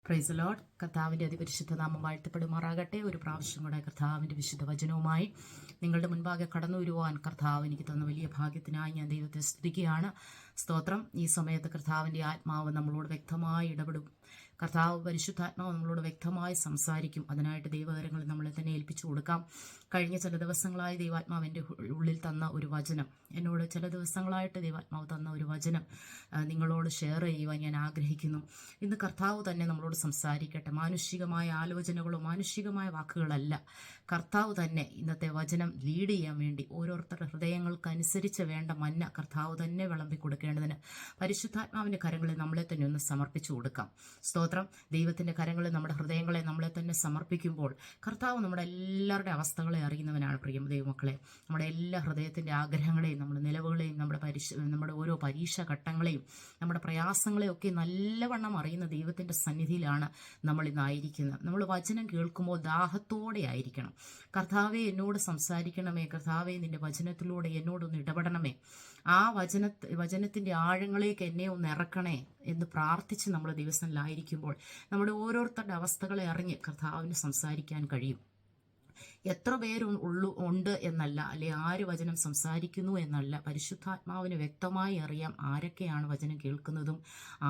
Praise Lord. കർത്താവിൻ്റെ അതിപരിശുദ്ധ നാമം വാഴ്ത്തപ്പെടുമാറാകട്ടെ. ഒരു പ്രാവശ്യം കൂടെ കർത്താവിൻ്റെ വിശുദ്ധ വചനവുമായി നിങ്ങളുടെ മുൻപാകെ കടന്നു വരുവാൻ കർത്താവ് എനിക്ക് തന്ന വലിയ ഭാഗ്യത്തിനായി ഞാൻ ദൈവത്തെ സ്തുതിക്കുകയാണ്. സ്തോത്രം. ഈ സമയത്ത് കർത്താവിൻ്റെ ആത്മാവ് നമ്മളോട് വ്യക്തമായി ഇടപെടും. കർത്താവ് പരിശുദ്ധാത്മാവ് നമ്മളോട് വ്യക്തമായി സംസാരിക്കും. അതിനായിട്ട് ദൈവകരങ്ങളിൽ നമ്മളെ തന്നെ ഏൽപ്പിച്ചു കൊടുക്കാം. കഴിഞ്ഞ ചില ദിവസങ്ങളായി ദൈവാത്മാവ് എൻ്റെ ഉള്ളിൽ തന്ന ഒരു വചനം, എന്നോട് ചില ദിവസങ്ങളായിട്ട് ദൈവാത്മാവ് തന്ന ഒരു വചനം നിങ്ങളോട് ഷെയർ ചെയ്യുവാൻ ഞാൻ ആഗ്രഹിക്കുന്നു. ഇന്ന് കർത്താവ് തന്നെ നമ്മളോട് സംസാരിക്കട്ടെ. മാനുഷികമായ ആലോചനകളോ മാനുഷികമായ വാക്കുകളല്ല. കർത്താവ് തന്നെ ഇന്നത്തെ വചനം ലീഡ് ചെയ്യാൻ വേണ്ടി ഓരോരുത്തരുടെ ഹൃദയങ്ങൾക്കനുസരിച്ച് വേണ്ട മന്ന കർത്താവ് തന്നെ വിളമ്പി കൊടുക്കേണ്ടതിന് പരിശുദ്ധാത്മാവിൻ്റെ കരങ്ങളിൽ നമ്മളെ തന്നെ ഒന്ന് സമർപ്പിച്ചു കൊടുക്കാം. സ്തോത്രം. ദൈവത്തിൻ്റെ കരങ്ങളിൽ നമ്മുടെ ഹൃദയങ്ങളെ നമ്മളെ തന്നെ സമർപ്പിക്കുമ്പോൾ കർത്താവ് നമ്മുടെ എല്ലാവരുടെ അവസ്ഥകളെ അറിയുന്നവനാണ്. പ്രിയ ദൈവമക്കളെ, നമ്മുടെ എല്ലാ ഹൃദയത്തിൻ്റെ ആഗ്രഹങ്ങളെയും നമ്മുടെ നിലവുകളെയും നമ്മുടെ ഓരോ പരീക്ഷാ ഘട്ടങ്ങളെയും നമ്മുടെ പ്രയാസങ്ങളെയും ഒക്കെ നല്ലവണ്ണം അറിയുന്ന ദൈവത്തിൻ്റെ സന്നിധിയിലാണ് നമ്മൾ ഇന്നായിരിക്കുന്നത്. നമ്മൾ വചനം കേൾക്കുമ്പോൾ ദാഹത്തോടെ ആയിരിക്കണം. കർത്താവെ എന്നോട് സംസാരിക്കണമേ, കർത്താവെ നിന്റെ വചനത്തിലൂടെ എന്നോടൊന്ന് ഇടപെടണമേ, ആ വചനത്തിൻ്റെ ആഴങ്ങളിലേക്ക് എന്നെ ഒന്ന് ഇറക്കണേ എന്ന് പ്രാർത്ഥിച്ച് നമ്മൾ ദിവസങ്ങളിലായിരിക്കുമ്പോൾ നമ്മുടെ ഓരോരുത്തരുടെ അവസ്ഥകളെ അറിഞ്ഞ് കർത്താവിന് സംസാരിക്കാൻ കഴിയും. എത്ര ഉണ്ട് എന്നല്ല, അല്ലെ ആര് വചനം സംസാരിക്കുന്നു എന്നല്ല, പരിശുദ്ധാത്മാവിന് വ്യക്തമായി അറിയാം ആരൊക്കെയാണ് വചനം കേൾക്കുന്നതും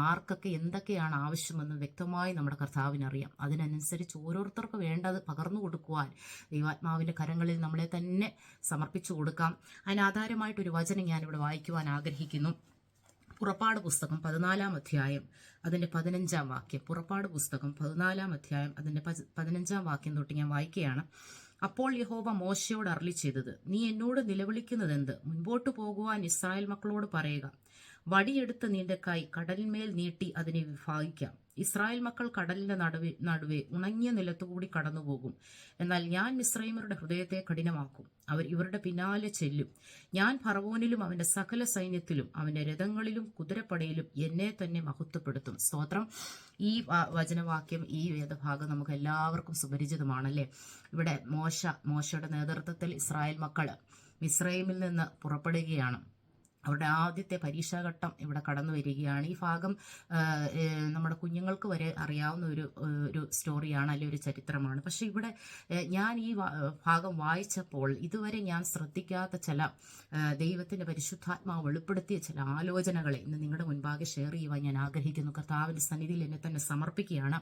ആർക്കൊക്കെ എന്തൊക്കെയാണ് ആവശ്യമെന്നും വ്യക്തമായി നമ്മുടെ കർത്താവിനറിയാം. അതിനനുസരിച്ച് ഓരോരുത്തർക്ക് വേണ്ടത് പകർന്നു കൊടുക്കുവാൻ ദൈവാത്മാവിൻ്റെ കരങ്ങളിൽ നമ്മളെ തന്നെ സമർപ്പിച്ചു കൊടുക്കാം. അതിനാധാരമായിട്ടൊരു വചനം ഞാനിവിടെ വായിക്കുവാൻ ആഗ്രഹിക്കുന്നു. പുറപ്പാട് പുസ്തകം 14-ാം അധ്യായം അതിൻ്റെ 15-ാം വാക്യം. പുറപ്പാട് പുസ്തകം 14-ാം അധ്യായം അതിൻ്റെ 15-ാം വാക്യം തൊട്ട് ഞാൻ വായിക്കുകയാണ്. അപ്പോൾ യഹോവ മോശയോട് അരുളി ചെയ്തത്, നീ എന്നോട് നിലവിളിക്കുന്നതെന്ത്? മുൻപോട്ട് പോകുവാൻ ഇസ്രായേൽ മക്കളോട് പറയുക. വടിയെടുത്ത് നിന്റെ കൈ കടലിന്മേൽ നീട്ടി അതിനെ വിഭാഗിക്കാം. ഇസ്രായേൽ മക്കൾ കടലിന്റെ നടുവെ ഉണങ്ങിയ നിലത്തുകൂടി കടന്നുപോകും. എന്നാൽ ഞാൻ മിസ്രയീമ്യരുടെ ഹൃദയത്തെ കഠിനമാക്കും. അവർ ഇവരുടെ പിന്നാലെ ചെല്ലും. ഞാൻ ഫറവോനിലും അവന്റെ സകല സൈന്യത്തിലും അവന്റെ രഥങ്ങളിലും കുതിരപ്പടയിലും എന്നെ തന്നെ മഹത്വപ്പെടുത്തും. സ്തോത്രം. ഈ വചനവാക്യം, ഈ വേദഭാഗം നമുക്ക് എല്ലാവർക്കും സുപരിചിതമാണല്ലേ. ഇവിടെ മോശയുടെ നേതൃത്വത്തിൽ ഇസ്രായേൽ മക്കൾ മിസ്രയീമിൽ നിന്ന് പുറപ്പെടുകയാണ്. അവരുടെ ആദ്യത്തെ പരീക്ഷാഘട്ടം ഇവിടെ കടന്നു വരികയാണ്. ഈ ഭാഗം നമ്മുടെ കുഞ്ഞുങ്ങൾക്ക് വരെ അറിയാവുന്ന ഒരു സ്റ്റോറിയാണ്, അല്ലെങ്കിൽ ഒരു ചരിത്രമാണ്. പക്ഷെ ഇവിടെ ഞാൻ ഈ ഭാഗം വായിച്ചപ്പോൾ ഇതുവരെ ഞാൻ ശ്രദ്ധിക്കാത്ത ചില ദൈവത്തിൻ്റെ പരിശുദ്ധാത്മാവ് വെളിപ്പെടുത്തിയ ചില ആലോചനകളെ ഇന്ന് നിങ്ങളുടെ മുൻപാകെ ഷെയർ ചെയ്യുവാൻ ഞാൻ ആഗ്രഹിക്കുന്നു. കർത്താവിൻ്റെ സന്നിധിയിൽ എന്നെ തന്നെ സമർപ്പിക്കുകയാണ്.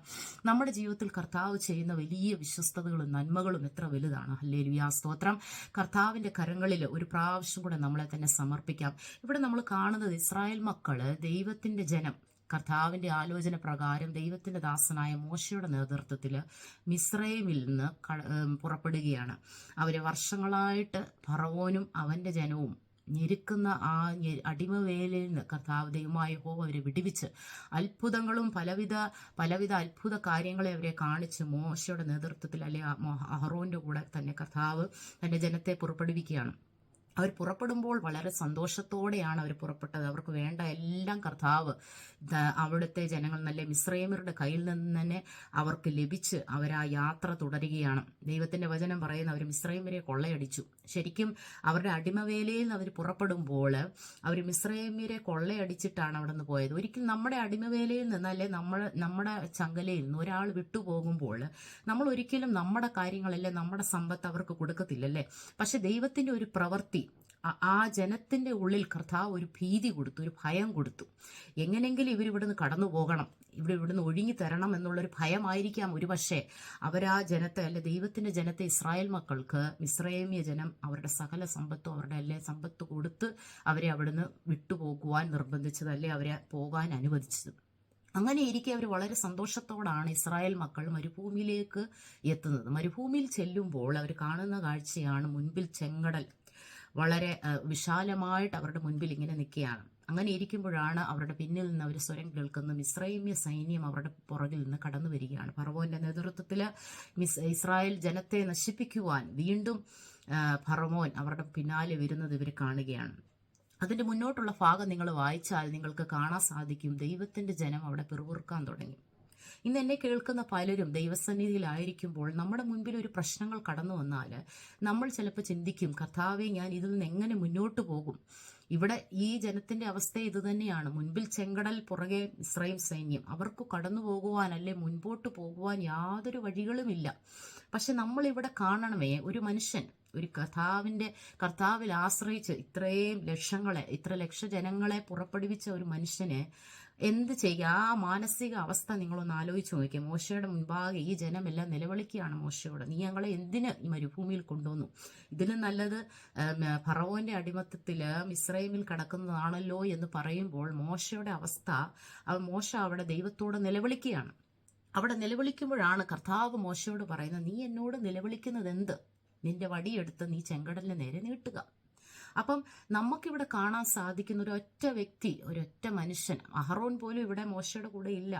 നമ്മുടെ ജീവിതത്തിൽ കർത്താവ് ചെയ്യുന്ന വലിയ വിശ്വസ്തതകളും നന്മകളും എത്ര വലുതാണ്. ഹല്ലേലൂയ, സ്തോത്രം. കർത്താവിൻ്റെ കരങ്ങളിൽ ഒരു പ്രാവശ്യം കൂടെ നമ്മളെ തന്നെ സമർപ്പിക്കാം. ഇവിടെ നമ്മൾ കാണുന്നത് ഇസ്രായേൽ മക്കള്, ദൈവത്തിന്റെ ജനം, കർത്താവിന്റെ ആലോചന പ്രകാരം ദൈവത്തിന്റെ ദാസനായ മോശയുടെ നേതൃത്വത്തിൽ മിസ്രയീമിൽ നിന്ന് പുറപ്പെടുകയാണ്. അവര് വർഷങ്ങളായിട്ട് ഫറവോനും അവന്റെ ജനവും ഞെരുക്കുന്ന ആ അടിമവേലയിൽ നിന്ന് കർത്താവ് ദൈവമായ യഹോവ അവരെ വിടുവിച്ച് അത്ഭുതങ്ങളും പലവിധ അത്ഭുത കാര്യങ്ങളെ അവരെ കാണിച്ച് മോശയുടെ നേതൃത്വത്തിൽ, അല്ലെ അഹറോന്റെ കൂടെ തന്നെ കർത്താവ് തന്റെ ജനത്തെ പുറപ്പെടുവിക്കുകയാണ്. അവർ പുറപ്പെടുമ്പോൾ വളരെ സന്തോഷത്തോടെയാണ് അവർ പുറപ്പെട്ടത്. അവർക്ക് വേണ്ട എല്ലാം കർത്താവ് അവിടുത്തെ ജനങ്ങൾ നല്ല മിസ്രയീമ്യരുടെ കയ്യിൽ നിന്ന് തന്നെ അവർക്ക് ലഭിച്ച് അവരാ യാത്ര തുടരുകയാണ്. ദൈവത്തിന്റെ വചനം പറയുന്ന അവർ മിസ്രയീമ്യരെ കൊള്ളയടിച്ചു. ശരിക്കും അവരുടെ അടിമവേലയിൽ നിന്ന് അവർ പുറപ്പെടുമ്പോൾ അവർ മിസ്രയീമ്യരെ കൊള്ളയടിച്ചിട്ടാണ് അവിടെ നിന്ന് പോയത്. ഒരിക്കലും നമ്മുടെ അടിമവേലയിൽ നിന്ന്, അല്ലെ നമ്മുടെ ചങ്കലയിൽ നിന്ന് ഒരാൾ വിട്ടുപോകുമ്പോൾ നമ്മൾ ഒരിക്കലും നമ്മുടെ കാര്യങ്ങളല്ലേ, നമ്മുടെ സമ്പത്ത് അവർക്ക് കൊടുക്കത്തില്ലല്ലേ. പക്ഷെ ദൈവത്തിന്റെ ഒരു പ്രവൃത്തി, ആ ജനത്തിന്റെ ഉള്ളിൽ കർത്താവ് ഒരു ഭീതി കൊടുത്തു, ഒരു ഭയം കൊടുത്തു. എങ്ങനെങ്കിലും ഇവരിവിടുന്ന് കടന്നു പോകണം, ഇവിടുന്ന് ഒഴിഞ്ഞു തരണം എന്നുള്ളൊരു ഭയമായിരിക്കാം ഒരുപക്ഷെ അവരാ ജനത്തെ, അല്ലെ ദൈവത്തിന്റെ ജനത്തെ, ഇസ്രായേൽ മക്കൾക്ക് മിസ്രയീമ്യ ജനം അവരുടെ സകല സമ്പത്തും അവരുടെ അല്ലെ സമ്പത്ത് കൊടുത്ത് അവരെ അവിടുന്ന് വിട്ടുപോകുവാൻ നിർബന്ധിച്ചത്, അല്ലെ അവരെ പോകാൻ അനുവദിച്ചത്. അങ്ങനെ ഇരിക്കെ അവർ വളരെ സന്തോഷത്തോടാണ് ഇസ്രായേൽ മക്കൾ മരുഭൂമിയിലേക്ക് എത്തുന്നത്. മരുഭൂമിയിൽ ചെല്ലുമ്പോൾ അവർ കാണുന്ന കാഴ്ചയാണ് മുൻപിൽ ചെങ്കടൽ വളരെ വിശാലമായിട്ട് അവരുടെ മുൻപിൽ ഇങ്ങനെ നിൽക്കുകയാണ്. അങ്ങനെ ഇരിക്കുമ്പോഴാണ് അവരുടെ പിന്നിൽ നിന്ന് അവർ സ്വരം കേൾക്കുന്ന മിസ്രയീമ്യ സൈന്യം അവരുടെ പുറകിൽ നിന്ന് കടന്നു വരികയാണ്. ഫറവോന്റെ നേതൃത്വത്തിൽ ഇസ്രായേൽ ജനത്തെ നശിപ്പിക്കുവാൻ വീണ്ടും ഫറവോൻ അവരുടെ പിന്നാലെ വരുന്നത് ഇവർ കാണുകയാണ്. അതിന്റെ മുന്നോട്ടുള്ള ഭാഗം നിങ്ങൾ വായിച്ചാൽ നിങ്ങൾക്ക് കാണാൻ സാധിക്കും, ദൈവത്തിന്റെ ജനം അവിടെ പിറുപിറുക്കാൻ തുടങ്ങി. ഇന്ന് എന്നെ കേൾക്കുന്ന പലരും ദൈവസന്നിധിയിലായിരിക്കുമ്പോൾ നമ്മുടെ മുൻപിൽ ഒരു പ്രശ്നങ്ങൾ കടന്നു വന്നാൽ നമ്മൾ ചിലപ്പോൾ ചിന്തിക്കും, കർത്താവെ ഞാൻ ഇതിൽ നിന്ന് എങ്ങനെ മുന്നോട്ട് പോകും, ഇവിടെ ഈ ജനത്തിന്റെ അവസ്ഥ ഇത് തന്നെയാണ്. മുൻപിൽ ചെങ്കടൽ, പുറകെ ഇസ്രായേൽ സൈന്യം. അവർക്ക് കടന്നു പോകുവാൻ അല്ലെ മുൻപോട്ട് പോകുവാൻ യാതൊരു വഴികളുമില്ല. പക്ഷെ നമ്മൾ ഇവിടെ കാണണമേ, ഒരു മനുഷ്യൻ ഒരു കർത്താവിൽ ആശ്രയിച്ച് ഇത്ര ലക്ഷ ജനങ്ങളെ പുറപ്പെടുവിച്ച ഒരു മനുഷ്യനെ എന്ത് ചെയ്യുക? ആ മാനസിക അവസ്ഥ നിങ്ങളൊന്ന് ആലോചിച്ച് നോക്കിയാൽ. മോശയുടെ മുൻപാകെ ഈ ജനമെല്ലാം നിലവിളിക്കുകയാണ് മോശയോട്, നീ ഞങ്ങളെ എന്തിന് ഈ മരുഭൂമിയിൽ കൊണ്ടുവന്നു? ഇതിലും നല്ലത് ഫറവോന്റെ അടിമത്തത്തില് മിസ്രൈമിൽ കിടക്കുന്നതാണല്ലോ എന്ന് പറയുമ്പോൾ മോശയുടെ അവസ്ഥ, മോശ അവിടെ ദൈവത്തോട് നിലവിളിക്കുകയാണ്. അവിടെ നിലവിളിക്കുമ്പോഴാണ് കർത്താവ് മോശയോട് പറയുന്നത്, നീ എന്നോട് നിലവിളിക്കുന്നത് എന്ത്? നിന്റെ വടിയെടുത്ത് നീ ചെങ്കടലിന് നേരെ നീട്ടുക. അപ്പം നമുക്കിവിടെ കാണാൻ സാധിക്കുന്ന ഒരൊറ്റ വ്യക്തി, ഒരൊറ്റ മനുഷ്യൻ, അഹറോൻ പോലും ഇവിടെ മോശയുടെ കൂടെ ഇല്ല.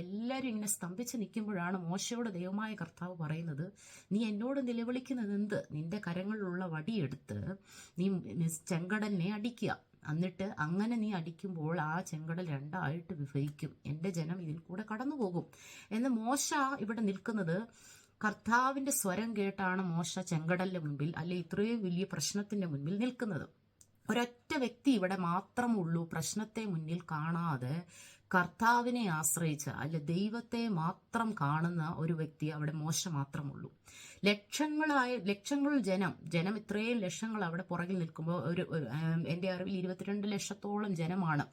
എല്ലാവരും ഇങ്ങനെ സ്തംഭിച്ച് നിൽക്കുമ്പോഴാണ് മോശയോട് ദൈവമായ കർത്താവ് പറയുന്നത്, നീ എന്നോട് നിലവിളിക്കുന്നത് എന്ത്? നിന്റെ കരങ്ങളിലുള്ള വടിയെടുത്ത് നീ ചെങ്കടലിനെ അടിക്കുക. എന്നിട്ട് അങ്ങനെ നീ അടിക്കുമ്പോൾ ആ ചെങ്കടൽ രണ്ടായിട്ട് വിഭജിക്കും, എൻ്റെ ജനം ഇതിൽ കൂടെ കടന്നു പോകും എന്ന് മോശ ഇവിടെ നിൽക്കുന്നത്. കർത്താവിന്റെ സ്വരം കേട്ടാണ് മോശ ചെങ്കടലിന്റെ മുൻപിൽ, അല്ലെ ഇത്രയും വലിയ പ്രശ്നത്തിന്റെ മുൻപിൽ നിൽക്കുന്നത്. ഒരൊറ്റ വ്യക്തി ഇവിടെ മാത്രമുള്ളൂ പ്രശ്നത്തെ മുന്നിൽ കാണാതെ കർത്താവിനെ ആശ്രയിച്ച്, അല്ലെ ദൈവത്തെ മാത്രം കാണുന്ന ഒരു വ്യക്തി അവിടെ മോശ മാത്രമുള്ളൂ. ലക്ഷങ്ങൾ ജനം ഇത്രയും ലക്ഷങ്ങൾ അവിടെ പുറകിൽ നിൽക്കുമ്പോൾ എൻ്റെ അറിവിൽ 22 ലക്ഷത്തോളം ജനമാണ്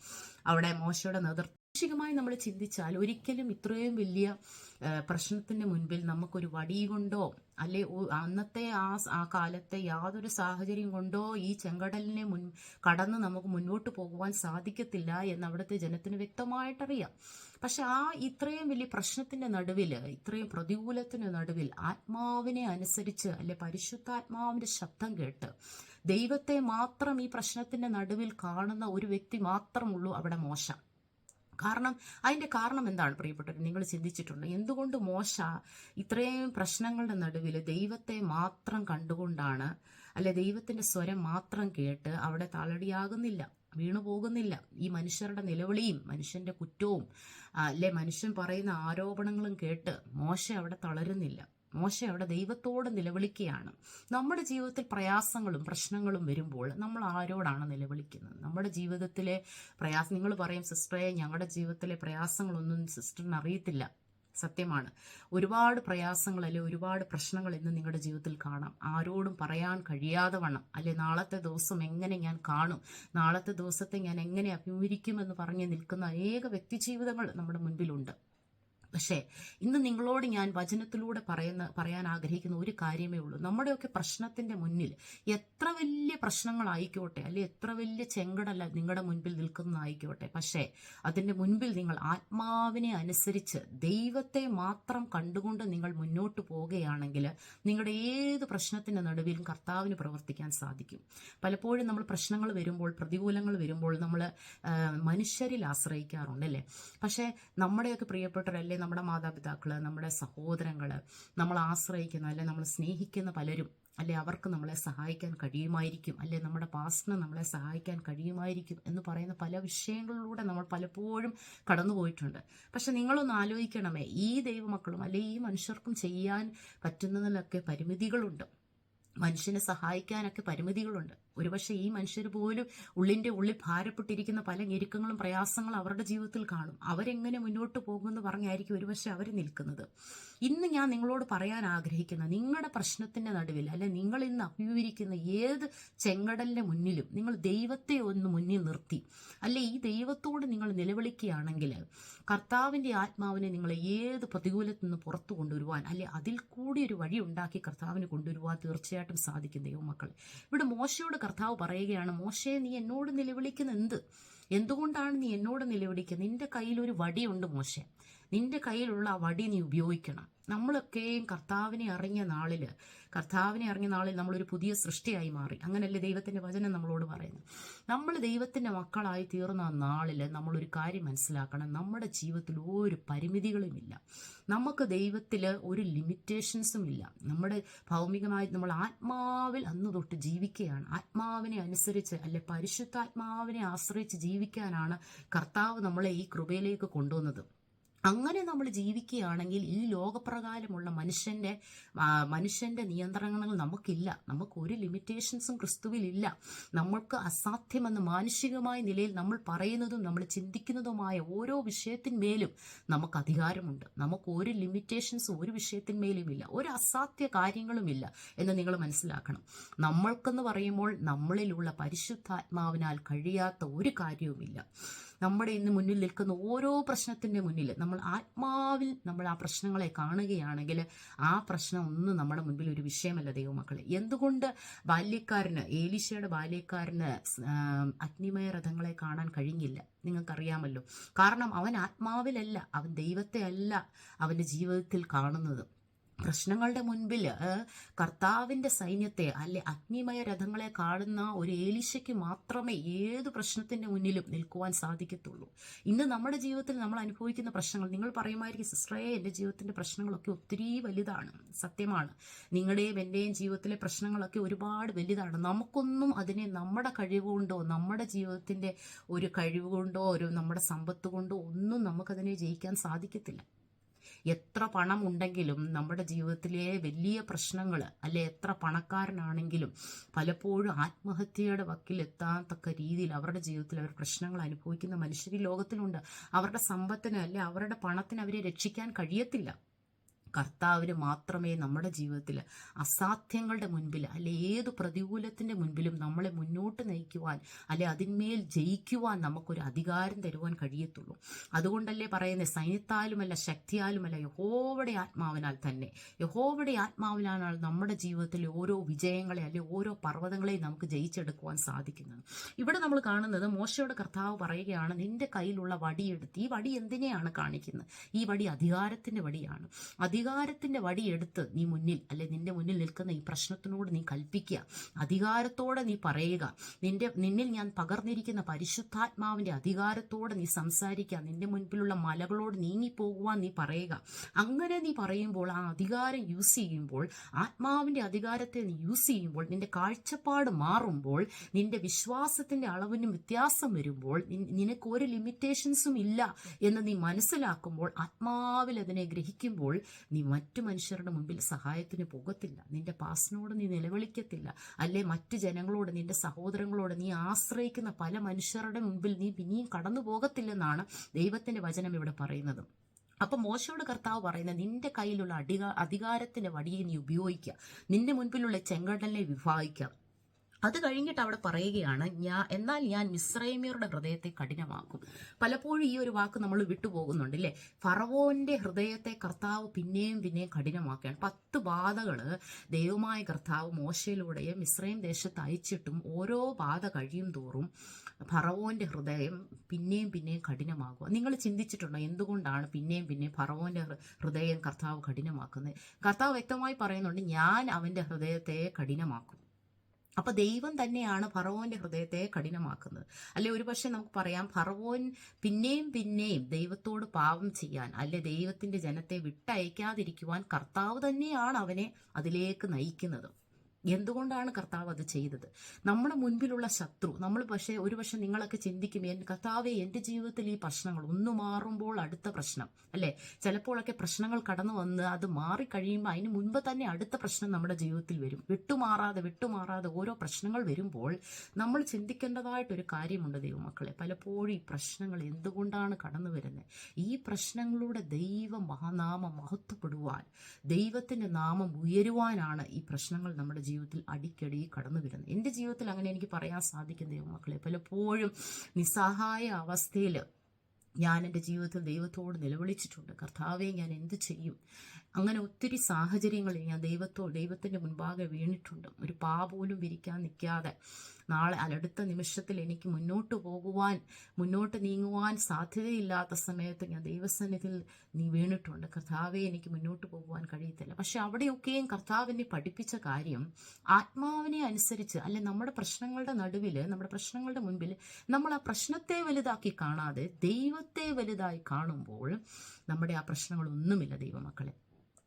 അവിടെ മോശയുടെ നേതൃത്വം. മാനുഷികമായി നമ്മൾ ചിന്തിച്ചാൽ ഒരിക്കലും ഇത്രയും വലിയ പ്രശ്നത്തിന്റെ മുൻപിൽ നമുക്കൊരു വടി കൊണ്ടോ അല്ലെ അന്നത്തെ ആ കാലത്തെ യാതൊരു സാഹചര്യം കൊണ്ടോ ഈ ചെങ്കടലിനെ കടന്ന് നമുക്ക് മുന്നോട്ട് പോകുവാൻ സാധിക്കത്തില്ല എന്ന് അവിടുത്തെ ജനത്തിന് വ്യക്തമായിട്ടറിയാം. പക്ഷെ ഇത്രയും വലിയ പ്രശ്നത്തിന്റെ നടുവിൽ, ഇത്രയും പ്രതികൂലത്തിന് നടുവിൽ ആത്മാവിനെ അനുസരിച്ച്, അല്ലെ പരിശുദ്ധാത്മാവിന്റെ ശബ്ദം കേട്ട് ദൈവത്തെ മാത്രം ഈ പ്രശ്നത്തിന്റെ നടുവിൽ കാണുന്ന ഒരു വ്യക്തി മാത്രമുള്ളൂ അവിടെ മോശ. അതിന്റെ കാരണം എന്താണ് പ്രിയപ്പെട്ടവർ? നിങ്ങൾ ചിന്തിച്ചിട്ടുണ്ട് എന്തുകൊണ്ട് മോശ ഇത്രയും പ്രശ്നങ്ങളുടെ നടുവിൽ ദൈവത്തെ മാത്രം കണ്ടുകൊണ്ടാണ്, അല്ലെ ദൈവത്തിന്റെ സ്വരം മാത്രം കേട്ട് അവിടെ തളടിയാകുന്നില്ല, വീണു പോകുന്നില്ല? ഈ മനുഷ്യരുടെ നിലവിളിയും മനുഷ്യന്റെ കുറ്റവും അല്ലെ മനുഷ്യൻ പറയുന്ന ആരോപണങ്ങളും കേട്ട് മോശ അവിടെ തളരുന്നില്ല. മോശ അവിടെ ദൈവത്തോട് നിലവിളിക്കുകയാണ്. നമ്മുടെ ജീവിതത്തിൽ പ്രയാസങ്ങളും പ്രശ്നങ്ങളും വരുമ്പോൾ നമ്മൾ ആരോടാണ് നിലവിളിക്കുന്നത്? നമ്മുടെ ജീവിതത്തിലെ നിങ്ങൾ പറയും, സിസ്റ്ററെ ഞങ്ങളുടെ ജീവിതത്തിലെ പ്രയാസങ്ങളൊന്നും സിസ്റ്ററിന് അറിയത്തില്ല. സത്യമാണ്. ഒരുപാട് പ്രയാസങ്ങൾ അല്ലെ ഒരുപാട് പ്രശ്നങ്ങൾ ഇന്ന് നിങ്ങളുടെ ജീവിതത്തിൽ കാണാം. ആരോടും പറയാൻ കഴിയാതെ വണ്ണം, അല്ലെ നാളത്തെ ദിവസം എങ്ങനെ ഞാൻ കാണും, നാളത്തെ ദിവസത്തെ ഞാൻ എങ്ങനെ അഭിമുഖീകരിക്കുമെന്ന് പറഞ്ഞ് നിൽക്കുന്ന അനേക വ്യക്തി ജീവിതങ്ങൾ നമ്മുടെ മുൻപിലുണ്ട്. പക്ഷേ ഇന്ന് നിങ്ങളോട് ഞാൻ വചനത്തിലൂടെ പറയാൻ ആഗ്രഹിക്കുന്ന ഒരു കാര്യമേ ഉള്ളൂ. നമ്മുടെയൊക്കെ പ്രശ്നത്തിന്റെ മുന്നിൽ എത്ര വലിയ പ്രശ്നങ്ങളായിക്കോട്ടെ, അല്ലെ എത്ര വലിയ ചെങ്കടല്ല നിങ്ങളുടെ മുൻപിൽ നിൽക്കുന്നതായിക്കോട്ടെ, പക്ഷേ അതിന്റെ മുൻപിൽ നിങ്ങൾ ആത്മാവിനെ അനുസരിച്ച് ദൈവത്തെ മാത്രം കണ്ടുകൊണ്ട് നിങ്ങൾ മുന്നോട്ട് പോവുകയാണെങ്കിൽ നിങ്ങളുടെ ഏത് പ്രശ്നത്തിന്റെ നടുവിലും കർത്താവിന് പ്രവർത്തിക്കാൻ സാധിക്കും. പലപ്പോഴും നമ്മൾ പ്രശ്നങ്ങൾ വരുമ്പോൾ, പ്രതികൂലങ്ങൾ വരുമ്പോൾ നമ്മൾ മനുഷ്യരിൽ ആശ്രയിക്കാറുണ്ട്, അല്ലേ? പക്ഷേ നമ്മുടെയൊക്കെ പ്രിയപ്പെട്ടവരല്ലേ, നമ്മുടെ മാതാപിതാക്കള്, നമ്മുടെ സഹോദരങ്ങള്, നമ്മൾ ആശ്രയിക്കുന്ന അല്ലെ നമ്മൾ സ്നേഹിക്കുന്ന പലരും, അല്ലെ അവർക്ക് നമ്മളെ സഹായിക്കാൻ കഴിയുമായിരിക്കും, അല്ലെ നമ്മുടെ പാസ്റ്ററിന് നമ്മളെ സഹായിക്കാൻ കഴിയുമായിരിക്കും എന്ന് പറയുന്ന പല വിഷയങ്ങളിലൂടെ നമ്മൾ പലപ്പോഴും കടന്നുപോയിട്ടുണ്ട്. പക്ഷെ നിങ്ങളൊന്ന് ആലോചിക്കണമേ, ഈ ദൈവമക്കളും അല്ലെ ഈ മനുഷ്യർക്കും ചെയ്യാൻ പറ്റുന്നതിലൊക്കെ പരിമിതികളുണ്ട്. മനുഷ്യനെ സഹായിക്കാനൊക്കെ പരിമിതികളുണ്ട്. ഒരുപക്ഷെ ഈ മനുഷ്യർ പോലും ഉള്ളിൽ ഭാരപ്പെട്ടിരിക്കുന്ന പല ഞെരുക്കങ്ങളും പ്രയാസങ്ങളും അവരുടെ ജീവിതത്തിൽ കാണും. അവരെങ്ങനെ മുന്നോട്ട് പോകുമെന്ന് പറഞ്ഞായിരിക്കും ഒരുപക്ഷെ അവർ നിൽക്കുന്നത്. ഇന്ന് ഞാൻ നിങ്ങളോട് പറയാൻ ആഗ്രഹിക്കുന്ന, നിങ്ങളുടെ പ്രശ്നത്തിന്റെ നടുവിൽ അല്ലെ നിങ്ങൾ ഇന്ന് അഭിമുഖീകരിക്കുന്ന ഏത് ചെങ്കടലിന്റെ മുന്നിലും നിങ്ങൾ ദൈവത്തെ ഒന്ന് മുന്നിൽ നിർത്തി, അല്ലെ ഈ ദൈവത്തോട് നിങ്ങൾ നിലവിളിക്കുകയാണെങ്കിൽ കർത്താവിന്റെ ആത്മാവിനെ നിങ്ങൾ ഏത് പ്രതികൂലത്തിൽ നിന്ന് പുറത്തു കൊണ്ടുവരുവാൻ, അല്ലെ അതിൽ കൂടി ഒരു വഴി ഉണ്ടാക്കി കർത്താവിന് കൊണ്ടുവരുവാൻ തീർച്ചയായിട്ടും സാധിക്കും ദൈവമക്കൾ. ഇവിടെ മോശയോട് കർത്താവ് പറയുകയാണ്, മോശയെ നീ എന്നോട് നിലവിളിക്കുന്ന എന്തുകൊണ്ടാണ് നീ എന്നോട് നിലവിളിക്കുന്നത്? നിന്റെ കയ്യിൽ ഒരു വടിയുണ്ട് മോശെ, നിന്റെ കയ്യിലുള്ള ആ വടി നീ ഉപയോഗിക്കണം. നമ്മളൊക്കെയും കർത്താവിനെ അറിഞ്ഞ നാളിൽ നമ്മളൊരു പുതിയ സൃഷ്ടിയായി മാറി. അങ്ങനല്ലേ ദൈവത്തിന്റെ വചനം നമ്മളോട് പറയുന്നു. നമ്മൾ ദൈവത്തിന്റെ മക്കളായി തീർന്ന നാളിൽ നമ്മളൊരു കാര്യം മനസ്സിലാക്കണം, നമ്മുടെ ജീവിതത്തിൽ ഒരു പരിമിതികളുമില്ല. നമുക്ക് ദൈവത്തിൽ ഒരു ലിമിറ്റേഷൻസും ഇല്ല. നമ്മുടെ ഭൗമികമായി നമ്മൾ ആത്മാവിൽ അന്ന് തൊട്ട് ജീവിക്കുകയാണ്. ആത്മാവിനെ അനുസരിച്ച് അല്ലെ പരിശുദ്ധാത്മാവിനെ ആശ്രയിച്ച് ജീവിക്കാനാണ് കർത്താവ് നമ്മളെ ഈ കൃപയിലേക്ക് കൊണ്ടുവന്നത്. അങ്ങനെ നമ്മൾ ജീവിക്കുകയാണെങ്കിൽ ഈ ലോകപ്രകാരമുള്ള മനുഷ്യന്റെ നിയന്ത്രണങ്ങൾ നമുക്കില്ല. നമുക്ക് ഒരു ലിമിറ്റേഷൻസും ക്രിസ്തുവിലില്ല. നമ്മൾക്ക് അസാധ്യമെന്ന് മാനുഷികമായ നിലയിൽ നമ്മൾ പറയുന്നതും നമ്മൾ ചിന്തിക്കുന്നതുമായ ഓരോ വിഷയത്തിന്മേലും നമുക്ക് അധികാരമുണ്ട്. നമുക്ക് ഒരു ലിമിറ്റേഷൻസും ഒരു വിഷയത്തിന്മേലും ഇല്ല, ഒരു അസാധ്യ കാര്യങ്ങളുമില്ല എന്ന് നിങ്ങൾ മനസ്സിലാക്കണം. നമ്മൾക്കെന്ന് പറയുമ്പോൾ നമ്മളിലുള്ള പരിശുദ്ധാത്മാവിനാൽ കഴിയാത്ത ഒരു കാര്യവുമില്ല. നമ്മുടെ ഇന്ന് മുന്നിൽ നിൽക്കുന്ന ഓരോ പ്രശ്നത്തിൻ്റെ മുന്നിൽ നമ്മൾ ആത്മാവിൽ നമ്മൾ ആ പ്രശ്നങ്ങളെ കാണുകയാണെങ്കിൽ ആ പ്രശ്നം ഒന്നും നമ്മുടെ മുൻപിൽ ഒരു വിഷയമല്ല ദൈവമക്കളെ. എന്തുകൊണ്ട് ഏലീശയുടെ ബാല്യക്കാരന് അഗ്നിമയ രഥങ്ങളെ കാണാൻ കഴിഞ്ഞില്ല? നിങ്ങൾക്കറിയാമല്ലോ. കാരണം അവൻ ആത്മാവിലല്ല, അവൻ ദൈവത്തെ അല്ല അവൻ്റെ ജീവിതത്തിൽ കാണുന്നത്. പ്രശ്നങ്ങളുടെ മുൻപിൽ കർത്താവിൻ്റെ സൈന്യത്തെ അല്ലെ അഗ്നിമയ രഥങ്ങളെ കാണുന്ന ഒരു ഏലീശയ്ക്ക് മാത്രമേ ഏത് പ്രശ്നത്തിൻ്റെ മുന്നിലും നിൽക്കുവാൻ സാധിക്കത്തുള്ളൂ. ഇന്ന് നമ്മുടെ ജീവിതത്തിൽ നമ്മൾ അനുഭവിക്കുന്ന പ്രശ്നങ്ങൾ, നിങ്ങൾ പറയുമായിരിക്കും സിസ്റ്ററേ എൻ്റെ ജീവിതത്തിൻ്റെ പ്രശ്നങ്ങളൊക്കെ ഒത്തിരി വലുതാണ്. സത്യമാണ്, നിങ്ങളുടെയും എൻ്റെയും ജീവിതത്തിലെ പ്രശ്നങ്ങളൊക്കെ ഒരുപാട് വലുതാണ്. നമുക്കൊന്നും അതിനെ നമ്മുടെ കഴിവുകൊണ്ടോ നമ്മുടെ ജീവിതത്തിൻ്റെ ഒരു കഴിവുകൊണ്ടോ നമ്മുടെ സമ്പത്ത് കൊണ്ടോ ഒന്നും നമുക്കതിനെ ജയിക്കാൻ സാധിക്കത്തില്ല. എത്ര പണം ഉണ്ടെങ്കിലും നമ്മുടെ ജീവിതത്തിലെ വലിയ പ്രശ്നങ്ങൾ അല്ലെ എത്ര പണക്കാരനാണെങ്കിലും പലപ്പോഴും ആത്മഹത്യയുടെ വക്കിലെത്താത്തക്ക രീതിയിൽ അവരുടെ ജീവിതത്തിൽ അവർ പ്രശ്നങ്ങൾ അനുഭവിക്കുന്ന മനുഷ്യർ ഈ ലോകത്തിലുണ്ട്. അവരുടെ സമ്പത്തിന് അല്ലെ അവരുടെ പണത്തിന് അവരെ രക്ഷിക്കാൻ കഴിയത്തില്ല. കർത്താവിന് മാത്രമേ നമ്മുടെ ജീവിതത്തിൽ അസാധ്യങ്ങളുടെ മുൻപിൽ അല്ലെ ഏത് പ്രതികൂലത്തിൻ്റെ മുൻപിലും നമ്മളെ മുന്നോട്ട് നയിക്കുവാൻ അല്ലെ അതിന്മേൽ ജയിക്കുവാൻ നമുക്കൊരു അധികാരം തരുവാൻ കഴിയത്തുള്ളൂ. അതുകൊണ്ടല്ലേ പറയുന്നത്, സൈന്യത്താലുമല്ല ശക്തിയാലുമല്ല യഹോവയുടെ ആത്മാവിനാൽ തന്നെ. യഹോവയുടെ ആത്മാവിനാണ് നമ്മുടെ ജീവിതത്തിലെ ഓരോ വിജയങ്ങളെ അല്ലെ ഓരോ പർവ്വതങ്ങളെയും നമുക്ക് ജയിച്ചെടുക്കുവാൻ സാധിക്കുന്നത്. ഇവിടെ നമ്മൾ കാണുന്നത് മോശയുടെ കർത്താവ് പറയുകയാണ്, നിന്റെ കയ്യിലുള്ള വടിയെടുത്ത്. ഈ വടി എന്തിനെയാണ് കാണിക്കുന്നത്? ഈ വടി അധികാരത്തിൻ്റെ വടിയാണ്. അധികാരത്തിൻ്റെ വടിയെടുത്ത് നീ നിന്റെ മുന്നിൽ നിൽക്കുന്ന ഈ പ്രശ്നത്തിനോട് നീ കൽപ്പിക്കുക. അധികാരത്തോടെ നീ പറയുക. നിന്നിൽ ഞാൻ പകർന്നിരിക്കുന്ന പരിശുദ്ധാത്മാവിൻ്റെ അധികാരത്തോടെ നീ സംസാരിക്കുക. നിന്റെ മുൻപിലുള്ള മലകളോട് നീങ്ങിപ്പോകുവാൻ നീ പറയുക. അങ്ങനെ നീ പറയുമ്പോൾ, ആ അധികാരം യൂസ് ചെയ്യുമ്പോൾ, ആത്മാവിൻ്റെ അധികാരത്തെ നീ യൂസ് ചെയ്യുമ്പോൾ, നിന്റെ കാഴ്ചപ്പാട് മാറുമ്പോൾ, നിന്റെ വിശ്വാസത്തിൻ്റെ അളവിനും വ്യത്യാസം വരുമ്പോൾ, നിനക്ക് ഒരു ലിമിറ്റേഷൻസും ഇല്ല എന്ന് നീ മനസ്സിലാക്കുമ്പോൾ, ആത്മാവിൽ അതിനെ ഗ്രഹിക്കുമ്പോൾ നീ മറ്റു മനുഷ്യരുടെ മുമ്പിൽ സഹായത്തിന് പോകത്തില്ല. നിന്റെ പാസ്റ്റിനോട് നീ നിലവിളിക്കത്തില്ല. അല്ലെ മറ്റു ജനങ്ങളോട്, നിന്റെ സഹോദരങ്ങളോട് നീ ആശ്രയിക്കുന്ന പല മനുഷ്യരുടെ മുമ്പിൽ നീ പിന്നെയും കടന്നു പോകത്തില്ലെന്നാണ് ദൈവത്തിന്റെ വചനം ഇവിടെ പറയുന്നത്. അപ്പൊ മോശയോട് കർത്താവ് പറയുന്നത്, നിന്റെ കയ്യിലുള്ള അധികാരത്തിന്റെ വടിയെ നീ ഉപയോഗിക്കുക. നിന്റെ മുൻപിലുള്ള ചെങ്കടലിനെ വിഭാഗിക്കുക. അത് കഴിഞ്ഞിട്ട് അവിടെ പറയുകയാണ്, എന്നാൽ ഞാൻ മിസ്രൈമ്യരുടെ ഹൃദയത്തെ കഠിനമാക്കും. പലപ്പോഴും ഈ ഒരു വാക്ക് നമ്മൾ വിട്ടുപോകുന്നുണ്ട് അല്ലേ. ഫറവോന്റെ ഹൃദയത്തെ കർത്താവ് പിന്നെയും കഠിനമാക്കുകയാണ്. 10 ബാധകൾ ദൈവമായ കർത്താവ് മോശയിലൂടെ മിസ്രൈം ദേശത്ത് അയച്ചിട്ടും ഓരോ ബാധ കഴിയും തോറും ഫറവോന്റെ ഹൃദയം പിന്നെയും കഠിനമാകുക. നിങ്ങൾ ചിന്തിച്ചിട്ടുണ്ടോ എന്തുകൊണ്ടാണ് പിന്നെയും ഫറവോന്റെ ഹൃദയം കർത്താവ് കഠിനമാക്കുന്നത്? കർത്താവ് വ്യക്തമായി പറയുന്നുണ്ട്, ഞാൻ അവന്റെ ഹൃദയത്തെ കഠിനമാക്കും. അപ്പൊ ദൈവം തന്നെയാണ് ഫറവോന്റെ ഹൃദയത്തെ കഠിനമാക്കുന്നത്. അല്ലെ ഒരുപക്ഷെ നമുക്ക് പറയാം, ഫറവോൻ പിന്നെയും ദൈവത്തോട് പാപം ചെയ്യാൻ അല്ലെ ദൈവത്തിന്റെ ജനത്തെ വിട്ടയക്കാതിരിക്കുവാൻ കർത്താവ് തന്നെയാണ് അവനെ അതിലേക്ക് നയിക്കുന്നത്. എന്തുകൊണ്ടാണ് കർത്താവ് അത് ചെയ്തത്? നമ്മുടെ മുൻപിലുള്ള ശത്രു, ഒരുപക്ഷെ നിങ്ങളൊക്കെ ചിന്തിക്കും, കർത്താവെ എൻ്റെ ജീവിതത്തിൽ ഈ പ്രശ്നങ്ങൾ ഒന്ന് മാറുമ്പോൾ അടുത്ത പ്രശ്നം അല്ലേ. ചിലപ്പോഴൊക്കെ പ്രശ്നങ്ങൾ കടന്നു വന്ന് അത് മാറിക്കഴിയുമ്പോൾ അതിന് മുൻപ് തന്നെ അടുത്ത പ്രശ്നം നമ്മുടെ ജീവിതത്തിൽ വരും. വിട്ടുമാറാതെ ഓരോ പ്രശ്നങ്ങൾ വരുമ്പോൾ നമ്മൾ ചിന്തിക്കേണ്ടതായിട്ടൊരു കാര്യമുണ്ട് ദൈവമക്കളെ. പലപ്പോഴും ഈ പ്രശ്നങ്ങൾ എന്തുകൊണ്ടാണ് കടന്നു വരുന്നത്? ഈ പ്രശ്നങ്ങളുടെ നാമം മഹത്വപ്പെടുവാൻ, ദൈവത്തിന്റെ നാമം ഉയരുവാനാണ് ഈ പ്രശ്നങ്ങൾ നമ്മുടെ ജീവിതത്തിൽ അടിക്കടി കടന്നു വരുന്നത്. എൻ്റെ ജീവിതത്തിൽ അങ്ങനെ എനിക്ക് പറയാൻ സാധിക്കും ദൈവമക്കളെ. പലപ്പോഴും നിസ്സഹായ അവസ്ഥയിൽ ഞാൻ എൻ്റെ ജീവിതത്തിൽ ദൈവത്തോട് നിലവിളിച്ചിട്ടുണ്ട്, കർത്താവെ ഞാൻ എന്ത് ചെയ്യും? അങ്ങനെ ഒത്തിരി സാഹചര്യങ്ങളിൽ ഞാൻ ദൈവത്തിൻ്റെ മുൻപാകെ വീണിട്ടുണ്ട്. ഒരു പാ പോലും വിരിക്കാൻ നിൽക്കാതെ അടുത്ത നിമിഷത്തിൽ എനിക്ക് മുന്നോട്ട് നീങ്ങുവാൻ സാധ്യതയില്ലാത്ത സമയത്ത് ഞാൻ ദൈവസന്നിധിയിൽ വീണിട്ടുണ്ട്. കർത്താവെ എനിക്ക് മുന്നോട്ട് പോകുവാൻ കഴിയത്തില്ല. പക്ഷെ അവിടെയൊക്കെയും കർത്താവിനെ പഠിപ്പിച്ച കാര്യം, ആത്മാവിനെ അനുസരിച്ച് അല്ലെ നമ്മുടെ പ്രശ്നങ്ങളുടെ നടുവിൽ, നമ്മുടെ പ്രശ്നങ്ങളുടെ മുൻപിൽ നമ്മൾ ആ പ്രശ്നത്തെ വലുതാക്കി കാണാതെ ദൈവത്തെ വലുതായി കാണുമ്പോൾ നമ്മുടെ ആ പ്രശ്നങ്ങളൊന്നുമില്ല ദൈവമക്കളെ.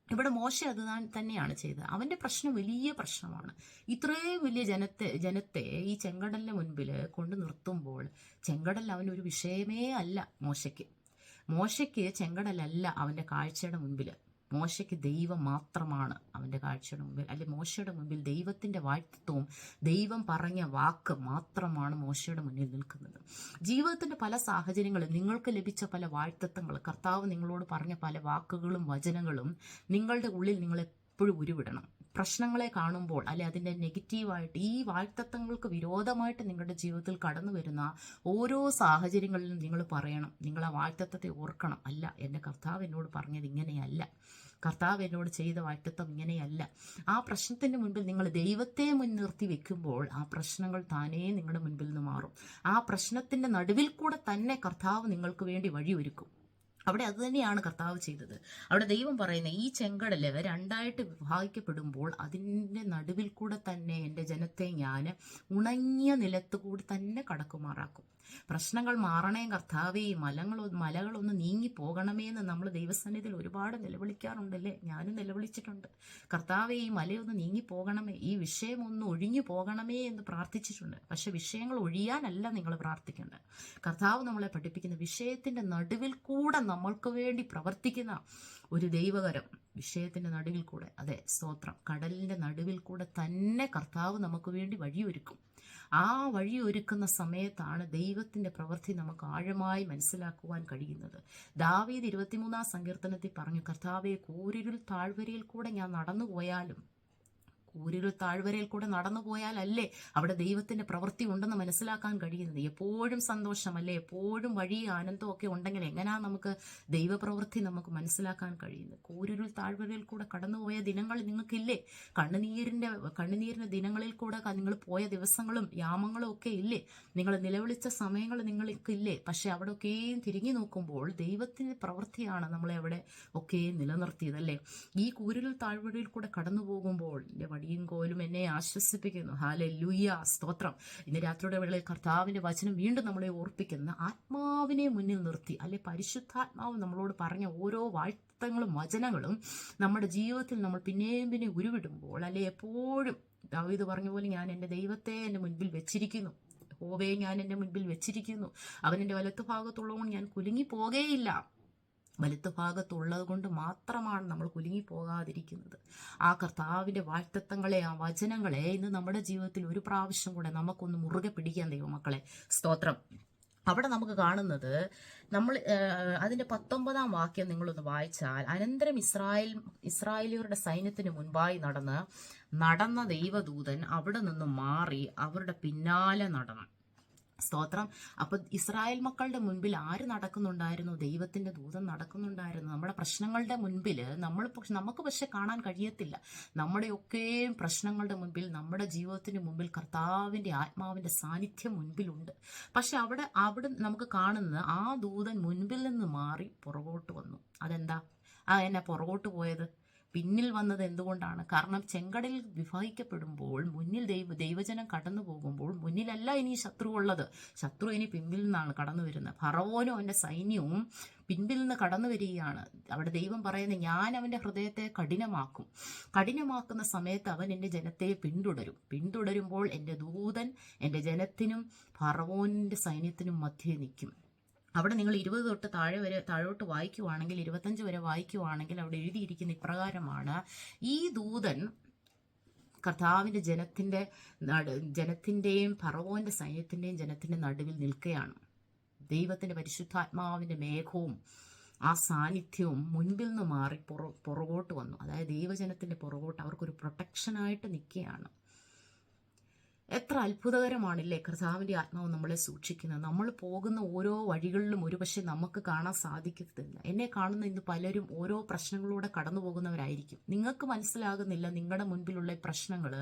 ഇവിടെ മോശ അത് തന്നെയാണ് ചെയ്തത്. അവന്റെ പ്രശ്നം വലിയ പ്രശ്നമാണ്. ഇത്രയും വലിയ ജനത്തെ ഈ ചെങ്കടലിന് മുൻപിൽ കൊണ്ടു നിർത്തുമ്പോൾ ചെങ്കടൽ അവനൊരു വിഷയമേ അല്ല മോശയ്ക്ക്. മോശയ്ക്ക് ചെങ്കടലല്ല അവൻ്റെ കാഴ്ചയുടെ മുൻപിൽ. മോശയ്ക്ക് ദൈവം മാത്രമാണ് അവൻ്റെ കാഴ്ചയുടെ മുമ്പിൽ, അല്ലെ മോശയുടെ മുമ്പിൽ ദൈവത്തിൻ്റെ വാഴ്ത്തത്വവും ദൈവം പറഞ്ഞ വാക്ക് മാത്രമാണ് മോശയുടെ മുന്നിൽ നിൽക്കുന്നത്. ജീവിതത്തിൻ്റെ പല സാഹചര്യങ്ങളും നിങ്ങൾക്ക് ലഭിച്ച പല വാഴ്ത്തത്വങ്ങൾ, കർത്താവ് നിങ്ങളോട് പറഞ്ഞ പല വാക്കുകളും വചനങ്ങളും നിങ്ങളുടെ ഉള്ളിൽ നിങ്ങളെപ്പോഴും ഉരുവിടണം. പ്രശ്നങ്ങളെ കാണുമ്പോൾ അല്ലെ അതിൻ്റെ നെഗറ്റീവായിട്ട് ഈ വാഴ്ത്തത്വങ്ങൾക്ക് വിരോധമായിട്ട് നിങ്ങളുടെ ജീവിതത്തിൽ കടന്നു വരുന്ന ഓരോ സാഹചര്യങ്ങളിലും നിങ്ങൾ പറയണം, നിങ്ങൾ ആ വാഴ്ത്തത്വത്തെ ഓർക്കണം. അല്ല, എൻ്റെ കർത്താവ് എന്നോട് പറഞ്ഞത് ഇങ്ങനെയല്ല, കർത്താവ് എന്നോട് ചെയ്ത വാഴ്ത്തത്വം ഇങ്ങനെയല്ല. ആ പ്രശ്നത്തിൻ്റെ മുൻപിൽ നിങ്ങൾ ദൈവത്തെ മുൻനിർത്തി വെക്കുമ്പോൾ ആ പ്രശ്നങ്ങൾ താനേ നിങ്ങളുടെ മുൻപിൽ നിന്ന് മാറും. ആ പ്രശ്നത്തിൻ്റെ നടുവിൽ കൂടെ തന്നെ കർത്താവ് നിങ്ങൾക്ക് വേണ്ടി വഴിയൊരുക്കും. അവിടെ അത് തന്നെയാണ് കർത്താവ് ചെയ്തത്. അവിടെ ദൈവം പറയുന്നത്, ഈ ചെങ്കടല് രണ്ടായിട്ട് വിഭാഗിക്കപ്പെടുമ്പോൾ അതിൻ്റെ നടുവിൽ കൂടെ തന്നെ എൻ്റെ ജനത്തെ ഞാൻ ഉണങ്ങിയ നിലത്തുകൂടി തന്നെ കടക്കുമാറാക്കും. പ്രശ്നങ്ങൾ മാറണേ കർത്താവേ, മലകളൊന്ന് നീങ്ങി പോകണമേ എന്ന് നമ്മൾ ദൈവസന്നിധിയിൽ ഒരുപാട് നിലവിളിക്കാറുണ്ടല്ലേ. ഞാനും നിലവിളിച്ചിട്ടുണ്ട്. കർത്താവേ, ഈ മലയൊന്ന് നീങ്ങി പോകണമേ, ഈ വിഷയം ഒന്ന് ഒഴിഞ്ഞു പോകണമേ എന്ന് പ്രാർത്ഥിച്ചിട്ടുണ്ട്. പക്ഷെ വിഷയങ്ങൾ ഒഴിയാനല്ല നിങ്ങൾ പ്രാർത്ഥിക്കേണ്ടത്. കർത്താവ് നമ്മളെ പഠിപ്പിക്കുന്ന വിഷയത്തിൻ്റെ നടുവിൽ കൂടെ നമ്മൾക്ക് വേണ്ടി പ്രവർത്തിക്കുന്ന ഒരു ദൈവകരം, വിഷയത്തിൻ്റെ നടുവിൽ കൂടെ, അതെ സ്തോത്രം, കടലിൻ്റെ നടുവിൽ കൂടെ തന്നെ കർത്താവ് നമുക്ക് വേണ്ടി വഴിയൊരുക്കും. ആ വഴി ഒരുക്കുന്ന സമയത്താണ് ദൈവത്തിൻ്റെ പ്രവൃത്തി നമുക്ക് ആഴമായി മനസ്സിലാക്കുവാൻ കഴിയുന്നത്. ദാവീദ് 23-ാം സങ്കീർത്തനത്തിൽ പറഞ്ഞു, കർത്താവേ, കൂരിരുൾ താഴ്വരയിൽ കൂടെ ഞാൻ നടന്നു പോയാലും, കൂരിരുൾ താഴ്വരയിൽ കൂടെ നടന്നു പോയാലല്ലേ അവിടെ ദൈവത്തിന്റെ പ്രവൃത്തി ഉണ്ടെന്ന് മനസ്സിലാക്കാൻ കഴിയുന്നത്. എപ്പോഴും സന്തോഷമല്ലേ, എപ്പോഴും വഴി ആനന്ദമൊക്കെ ഉണ്ടെങ്കിൽ എങ്ങനെയാ നമുക്ക് ദൈവപ്രവൃത്തി നമുക്ക് മനസ്സിലാക്കാൻ കഴിയുന്നത്? കൂരിരുൾ താഴ്വരയിൽ കൂടെ കടന്നുപോയ ദിനങ്ങൾ നിങ്ങൾക്കില്ലേ? കണ്ണുനീരിന്റെ ദിനങ്ങളിൽ കൂടെ നിങ്ങൾ പോയ ദിവസങ്ങളും യാമങ്ങളും ഒക്കെ ഇല്ലേ? നിങ്ങൾ നിലവിളിച്ച സമയങ്ങൾ നിങ്ങൾക്കില്ലേ? പക്ഷെ അവിടെ ഒക്കെയും തിരിഞ്ഞു നോക്കുമ്പോൾ ദൈവത്തിന്റെ പ്രവൃത്തിയാണ് നമ്മളെ അവിടെ ഒക്കെ നിലനിർത്തിയതല്ലേ. ഈ കൂരിരുൾ താഴ്വരയിൽ കൂടെ കടന്നു പോകുമ്പോൾ എൻ്റെ വടിയും കോലും എന്നെ ആശ്വസിപ്പിക്കുന്നു. ഹല്ലേലൂയ, സ്തോത്രം. ഇന്ന് രാത്രിയുടെ വേളയിൽ കർത്താവിന്റെ വചനം വീണ്ടും നമ്മളെ ഓർപ്പിക്കുന്ന, ആത്മാവിനെ മുന്നിൽ നിർത്തി, അല്ലെ പരിശുദ്ധാത്മാവ് നമ്മളോട് പറഞ്ഞ ഓരോ വാഴ്ത്തങ്ങളും വചനങ്ങളും നമ്മുടെ ജീവിതത്തിൽ നമ്മൾ പിന്നെയും പിന്നെ ഉരുവിടുമ്പോൾ, അല്ലെ എപ്പോഴും ദാവീദ് പറഞ്ഞ പോലെ, ഞാൻ എൻ്റെ ദൈവത്തെ എൻ്റെ മുൻപിൽ വെച്ചിരിക്കുന്നു, യഹോവയെ ഞാൻ എൻ്റെ മുൻപിൽ വെച്ചിരിക്കുന്നു, അവൻ എൻ്റെ വലത്തു ഭാഗത്തുള്ളതുകൊണ്ട് ഞാൻ കുലുങ്ങി പോകേയില്ല. വലത്തു ഭാഗത്തുള്ളത് കൊണ്ട് മാത്രമാണ് നമ്മൾ കുലുങ്ങി പോകാതിരിക്കുന്നത്. ആ കർത്താവിൻ്റെ വാഴ്ത്തത്വങ്ങളെ, ആ വചനങ്ങളെ ഇന്ന് നമ്മുടെ ജീവിതത്തിൽ ഒരു പ്രാവശ്യം കൂടെ നമുക്കൊന്ന് മുറുകെ പിടിക്കാൻ ദൈവമക്കളെ, സ്തോത്രം. അവിടെ നമുക്ക് കാണുന്നത്, നമ്മൾ അതിൻ്റെ 19-ാം വാക്യം നിങ്ങളൊന്ന് വായിച്ചാൽ, അനന്തരം ഇസ്രായേലിയരുടെ സൈന്യത്തിന് മുൻപായി നടന്ന ദൈവദൂതൻ അവിടെ നിന്ന് മാറി അവരുടെ പിന്നാലെ നടന്നു. സ്തോത്രം. അപ്പൊ ഇസ്രായേൽ മക്കളുടെ മുൻപിൽ ആര് നടക്കുന്നുണ്ടായിരുന്നു? ദൈവത്തിന്റെ ദൂതൻ നടക്കുന്നുണ്ടായിരുന്നു. നമ്മുടെ പ്രശ്നങ്ങളുടെ മുൻപിൽ നമുക്ക് പക്ഷെ കാണാൻ കഴിയത്തില്ല. നമ്മുടെയൊക്കെയും പ്രശ്നങ്ങളുടെ മുൻപിൽ, നമ്മുടെ ജീവിതത്തിന് മുൻപിൽ കർത്താവിന്റെ ആത്മാവിന്റെ സാന്നിധ്യം മുൻപിലുണ്ട്. പക്ഷെ അവിടെ നമുക്ക് കാണുന്നത്, ആ ദൂതൻ മുൻപിൽ നിന്ന് മാറി പുറകോട്ട് വന്നു. അതെന്താ? എന്നെ പുറകോട്ട് പോയത്? പിന്നിൽ വന്നത് എന്തുകൊണ്ടാണ്? കാരണം ചെങ്കടലിൽ വിഭജിക്കപ്പെടുമ്പോൾ മുന്നിൽ ദൈവജനം കടന്നു പോകുമ്പോൾ മുന്നിലല്ല ഇനി ശത്രു ഉള്ളത്. ശത്രു ഇനി പിന്നിൽ നിന്നാണ് കടന്നു വരുന്നത്. ഫറവോനും അവന്റെ സൈന്യവും പിൻപിൽ നിന്ന് കടന്നു വരികയാണ്. അവിടെ ദൈവം പറയുന്നത്, ഞാൻ അവന്റെ ഹൃദയത്തെ കഠിനമാക്കുന്ന സമയത്ത് അവൻ എൻ്റെ ജനത്തെ പിന്തുടരുമ്പോൾ എൻ്റെ ദൂതൻ എൻ്റെ ജനത്തിനും ഫറവോനിന്റെ സൈന്യത്തിനും മധ്യേ നിൽക്കും. അവിടെ നിങ്ങൾ 20 തൊട്ട് താഴോട്ട് വായിക്കുവാണെങ്കിൽ, 25 വരെ വായിക്കുവാണെങ്കിൽ അവിടെ എഴുതിയിരിക്കുന്ന ഇപ്രകാരമാണ്: ഈ ദൂതൻ കർത്താവിന്റെ ജനത്തിന്റെയും ഫറവോന്റെ സൈന്യത്തിന്റെയും ജനത്തിന്റെ നടുവിൽ നിൽക്കുകയാണ്. ദൈവത്തിന്റെ പരിശുദ്ധാത്മാവിന്റെ മേഘവും ആ സാന്നിധ്യവും മുൻപിൽ നിന്ന് മാറി പുറകോട്ട് വന്നു. അതായത് ദൈവജനത്തിന്റെ പുറകോട്ട് അവർക്കൊരു പ്രൊട്ടക്ഷനായിട്ട് നിൽക്കുകയാണ്. എത്ര അത്ഭുതകരമാണില്ലേ കർത്താവിന്റെ ആത്മാവ് നമ്മളെ സൂക്ഷിക്കുന്നത്. നമ്മൾ പോകുന്ന ഓരോ വഴികളിലും ഒരുപക്ഷെ നമുക്ക് കാണാൻ സാധിക്കത്തില്ല. എന്നെ കാണുന്ന ഇന്ന് പലരും ഓരോ പ്രശ്നങ്ങളിലൂടെ കടന്നു പോകുന്നവരായിരിക്കും. നിങ്ങൾക്ക് മനസ്സിലാകുന്നില്ല, നിങ്ങളുടെ മുൻപിലുള്ള പ്രശ്നങ്ങൾ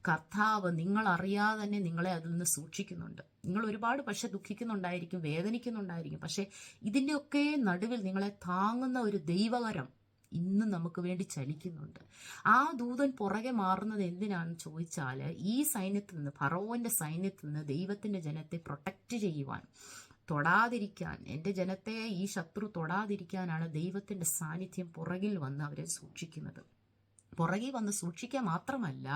കർത്താവ് നിങ്ങൾ അറിയാതെ തന്നെ നിങ്ങളെ അതിൽ നിന്ന് സൂക്ഷിക്കുന്നുണ്ട്. നിങ്ങൾ ഒരുപാട് പക്ഷെ ദുഃഖിക്കുന്നുണ്ടായിരിക്കും, വേദനിക്കുന്നുണ്ടായിരിക്കും. പക്ഷെ ഇതിൻ്റെയൊക്കെ നടുവിൽ നിങ്ങളെ താങ്ങുന്ന ഒരു ദൈവകരം ഇന്നും നമുക്ക് വേണ്ടി ചലിക്കുന്നുണ്ട്. ആ ദൂതൻ പുറകെ മാറുന്നത് എന്തിനാണെന്ന് ചോദിച്ചാൽ, ഈ സൈന്യത്തിൽ നിന്ന്, ഫറവോന്റെ സൈന്യത്തിൽ നിന്ന് ദൈവത്തിന്റെ ജനത്തെ പ്രൊട്ടക്റ്റ് ചെയ്യുവാൻ, തൊടാതിരിക്കാൻ, എൻ്റെ ജനത്തെ ഈ ശത്രു തൊടാതിരിക്കാനാണ് ദൈവത്തിന്റെ സാന്നിധ്യം പുറകിൽ വന്ന് അവരെ സൂക്ഷിക്കുന്നത്. പുറകെ വന്ന് സൂക്ഷിക്കുക മാത്രമല്ല,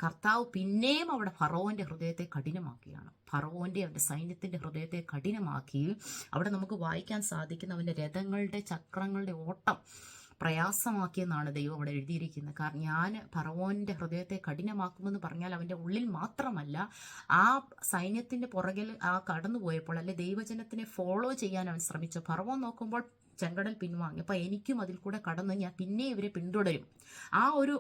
കർത്താവ് പിന്നെയും അവിടെ ഫറവോന്റെ ഹൃദയത്തെ കഠിനമാക്കിയാണ്. ഫറവോന്റെ അവന്റെ സൈന്യത്തിന്റെ ഹൃദയത്തെ കഠിനമാക്കി. അവിടെ നമുക്ക് വായിക്കാൻ സാധിക്കുന്ന അവന്റെ രഥങ്ങളുടെ ചക്രങ്ങളുടെ ഓട്ടം പ്രയാസമാക്കിയെന്നാണ് ദൈവം അവിടെ എഴുതിയിരിക്കുന്നത്. കാരണം ഞാൻ ഫറവോന്റെ ഹൃദയത്തെ കഠിനമാക്കുമെന്ന് പറഞ്ഞാൽ അവന്റെ ഉള്ളിൽ മാത്രമല്ല, ആ സൈന്യത്തിന്റെ പുറകിൽ ആ കടന്നുപോയപ്പോൾ അല്ലെ ദൈവജനത്തിനെ ഫോളോ ചെയ്യാൻ അവൻ ശ്രമിച്ചു. ഫറവോൻ നോക്കുമ്പോൾ ചെങ്കടൽ പിൻവാങ്ങി. അപ്പൊ എനിക്കും അതിൽ കൂടെ കടന്ന് ഞാൻ പിന്നെ ഇവരെ പിന്തുടരും. ആ ഒരു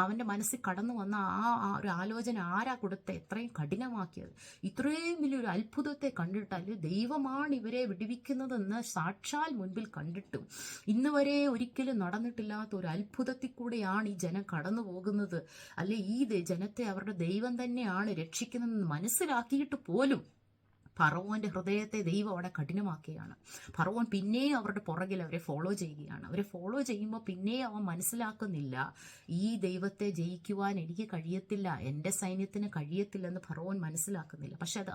അവന്റെ മനസ്സിൽ കടന്നു വന്ന ആ ഒരു ആലോചന ആരാ കൊടുത്ത എത്രയും കഠിനമാക്കിയത്? ഇത്രയും വലിയൊരു അത്ഭുതത്തെ കണ്ടിട്ടാൽ ദൈവമാണ് ഇവരെ വിടുവിക്കുന്നതെന്ന് സാക്ഷാൽ മുൻപിൽ കണ്ടിട്ടും ഇന്ന് വരെ ഒരിക്കലും നടന്നിട്ടില്ലാത്ത ഒരു അത്ഭുതത്തിൽ കൂടെയാണ് ഈ ജനം കടന്നു പോകുന്നത്. അല്ലെ ഈ ജനത്തെ അവരുടെ ദൈവം തന്നെയാണ് രക്ഷിക്കുന്നതെന്ന് മനസ്സിലാക്കിയിട്ട് പോലും ഫറവോന്റെ ഹൃദയത്തെ ദൈവം അവിടെ കഠിനമാക്കുകയാണ്. ഫറവോൻ പിന്നെയും അവരുടെ പുറകിൽ അവരെ ഫോളോ ചെയ്യുകയാണ്. അവരെ ഫോളോ ചെയ്യുമ്പോൾ പിന്നെയും അവൻ മനസ്സിലാക്കുന്നില്ല, ഈ ദൈവത്തെ ജയിക്കുവാൻ എനിക്ക് കഴിയത്തില്ല, എൻ്റെ സൈന്യത്തിന് കഴിയത്തില്ലെന്ന് ഫറവോൻ മനസ്സിലാക്കുന്നില്ല. പക്ഷെ അത്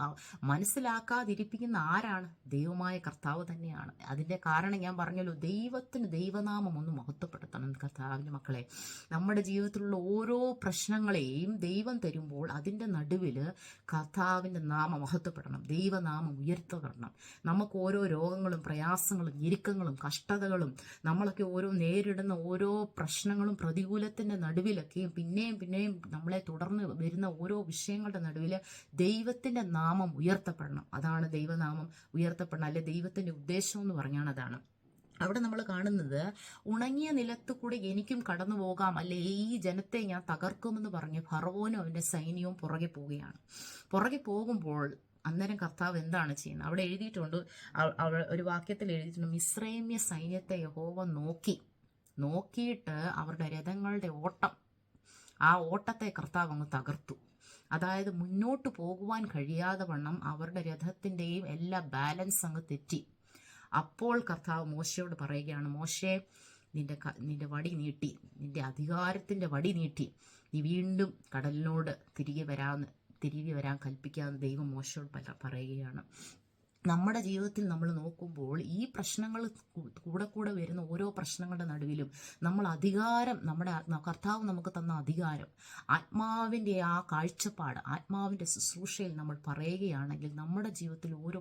മനസ്സിലാക്കാതിരിപ്പിക്കുന്ന ആരാണ്? ദൈവമായ കർത്താവ് തന്നെയാണ്. അതിൻ്റെ കാരണം ഞാൻ പറഞ്ഞല്ലോ, ദൈവത്തിന് ദൈവനാമം ഒന്ന് മഹത്വപ്പെടുത്തണം. കർത്താവിൻ്റെ മക്കളെ, നമ്മുടെ ജീവിതത്തിലുള്ള ഓരോ പ്രശ്നങ്ങളെയും ദൈവം തരുമ്പോൾ അതിൻ്റെ നടുവിൽ കർത്താവിൻ്റെ നാമം മഹത്വപ്പെടണം, ദൈവനാമം ഉയർത്തപ്പെടണം. നമുക്ക് ഓരോ രോഗങ്ങളും പ്രയാസങ്ങളും ഞെരുക്കങ്ങളും കഷ്ടതകളും നമ്മളൊക്കെ ഓരോ നേരിടുന്ന ഓരോ പ്രശ്നങ്ങളും പ്രതികൂലത്തിൻ്റെ നടുവിലൊക്കെയും പിന്നെയും നമ്മളെ തുടർന്ന് വരുന്ന ഓരോ വിഷയങ്ങളുടെ നടുവിൽ ദൈവത്തിൻ്റെ നാമം ഉയർത്തപ്പെടണം. അതാണ് ദൈവനാമം ഉയർത്തപ്പെടണം. അല്ലെ ദൈവത്തിൻ്റെ ഉദ്ദേശം എന്ന് പറഞ്ഞാണ് അതാണ്. അവിടെ നമ്മൾ കാണുന്നത്, ഉണങ്ങിയ നിലത്ത് കൂടെ എനിക്കും കടന്നു പോകാം, അല്ലെ ഈ ജനത്തെ ഞാൻ തകർക്കുമെന്ന് പറഞ്ഞ് ഫറവോനും അവൻ്റെ സൈന്യവും പുറകെ പോവുകയാണ്. പുറകെ പോകുമ്പോൾ അന്നേരം കർത്താവ് എന്താണ് ചെയ്യുന്നത്? അവിടെ എഴുതിയിട്ടുണ്ട്, ഒരു വാക്യത്തിൽ എഴുതിയിട്ടുണ്ട്, മിസ്രൈമ്യ സൈന്യത്തെ യഹോവ നോക്കിയിട്ട് അവരുടെ രഥങ്ങളുടെ ഓട്ടം, ആ ഓട്ടത്തെ കർത്താവ് അങ്ങ് തകർത്തു. അതായത് മുന്നോട്ട് പോകുവാൻ കഴിയാതെ വണ്ണം അവരുടെ രഥത്തിൻ്റെയും എല്ലാ ബാലൻസ് അങ്ങ് തെറ്റി. അപ്പോൾ കർത്താവ് മോശയോട് പറയുകയാണ്, മോശേ, നിന്റെ വടി നീട്ടി, നിന്റെ അധികാരത്തിൻ്റെ വടി നീട്ടി നീ വീണ്ടും കടലിനോട് തിരികെ വരാൻ കൽപ്പിക്കാമെന്ന് ദൈവം മോശയോട് പറയുകയാണ്. നമ്മുടെ ജീവിതത്തിൽ നമ്മൾ നോക്കുമ്പോൾ ഈ പ്രശ്നങ്ങൾ കൂടെ വരുന്ന ഓരോ പ്രശ്നങ്ങളുടെ നടുവിലും നമ്മൾ അധികാരം, നമ്മുടെ കർത്താവ് നമുക്ക് തന്ന അധികാരം, ആത്മാവിൻ്റെ ആ കാഴ്ചപ്പാട്, ആത്മാവിൻ്റെ ശുശ്രൂഷയിൽ നമ്മൾ പറയുകയാണെങ്കിൽ നമ്മുടെ ജീവിതത്തിൽ ഓരോ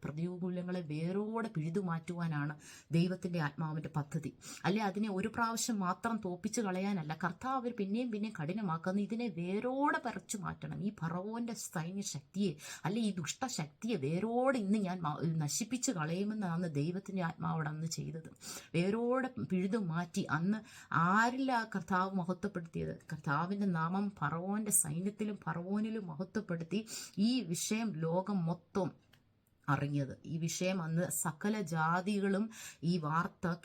പ്രതികൂലങ്ങളെ വേരോടെ പിഴുതു മാറ്റുവാനാണ് ദൈവത്തിൻ്റെ ആത്മാവിൻ്റെ പദ്ധതി. അല്ലെ അതിനെ ഒരു പ്രാവശ്യം മാത്രം തോപ്പിച്ച് കളയാനല്ല, കർത്താവ് പിന്നെയും കഠിനമാക്കുന്ന ഇതിനെ വേരോടെ പറിച്ചു മാറ്റണം. ഈ ഫറവോന്റെ സൈന്യ ശക്തിയെ, അല്ലെ ഈ ദുഷ്ടശക്തിയെ വേരോടെ ഇന്ന് ഞാൻ നശിപ്പിച്ച് കളയുമെന്നാണ് ദൈവത്തിൻ്റെ ആത്മാവോട് അന്ന് ചെയ്തത്. വേരോടെ പിഴുതു മാറ്റി. അന്ന് ആരില്ല കർത്താവ് മഹത്വപ്പെടുത്തിയത്? കർത്താവിൻ്റെ നാമം ഫറവോന്റെ സൈന്യത്തിലും ഫറവോനിലും മഹത്വപ്പെടുത്തി ഈ വിഷയം ലോകം മൊത്തം അറിഞ്ഞത്. ഈ വിഷയം അന്ന് സകല ജാതികളും ഈ വാർത്ത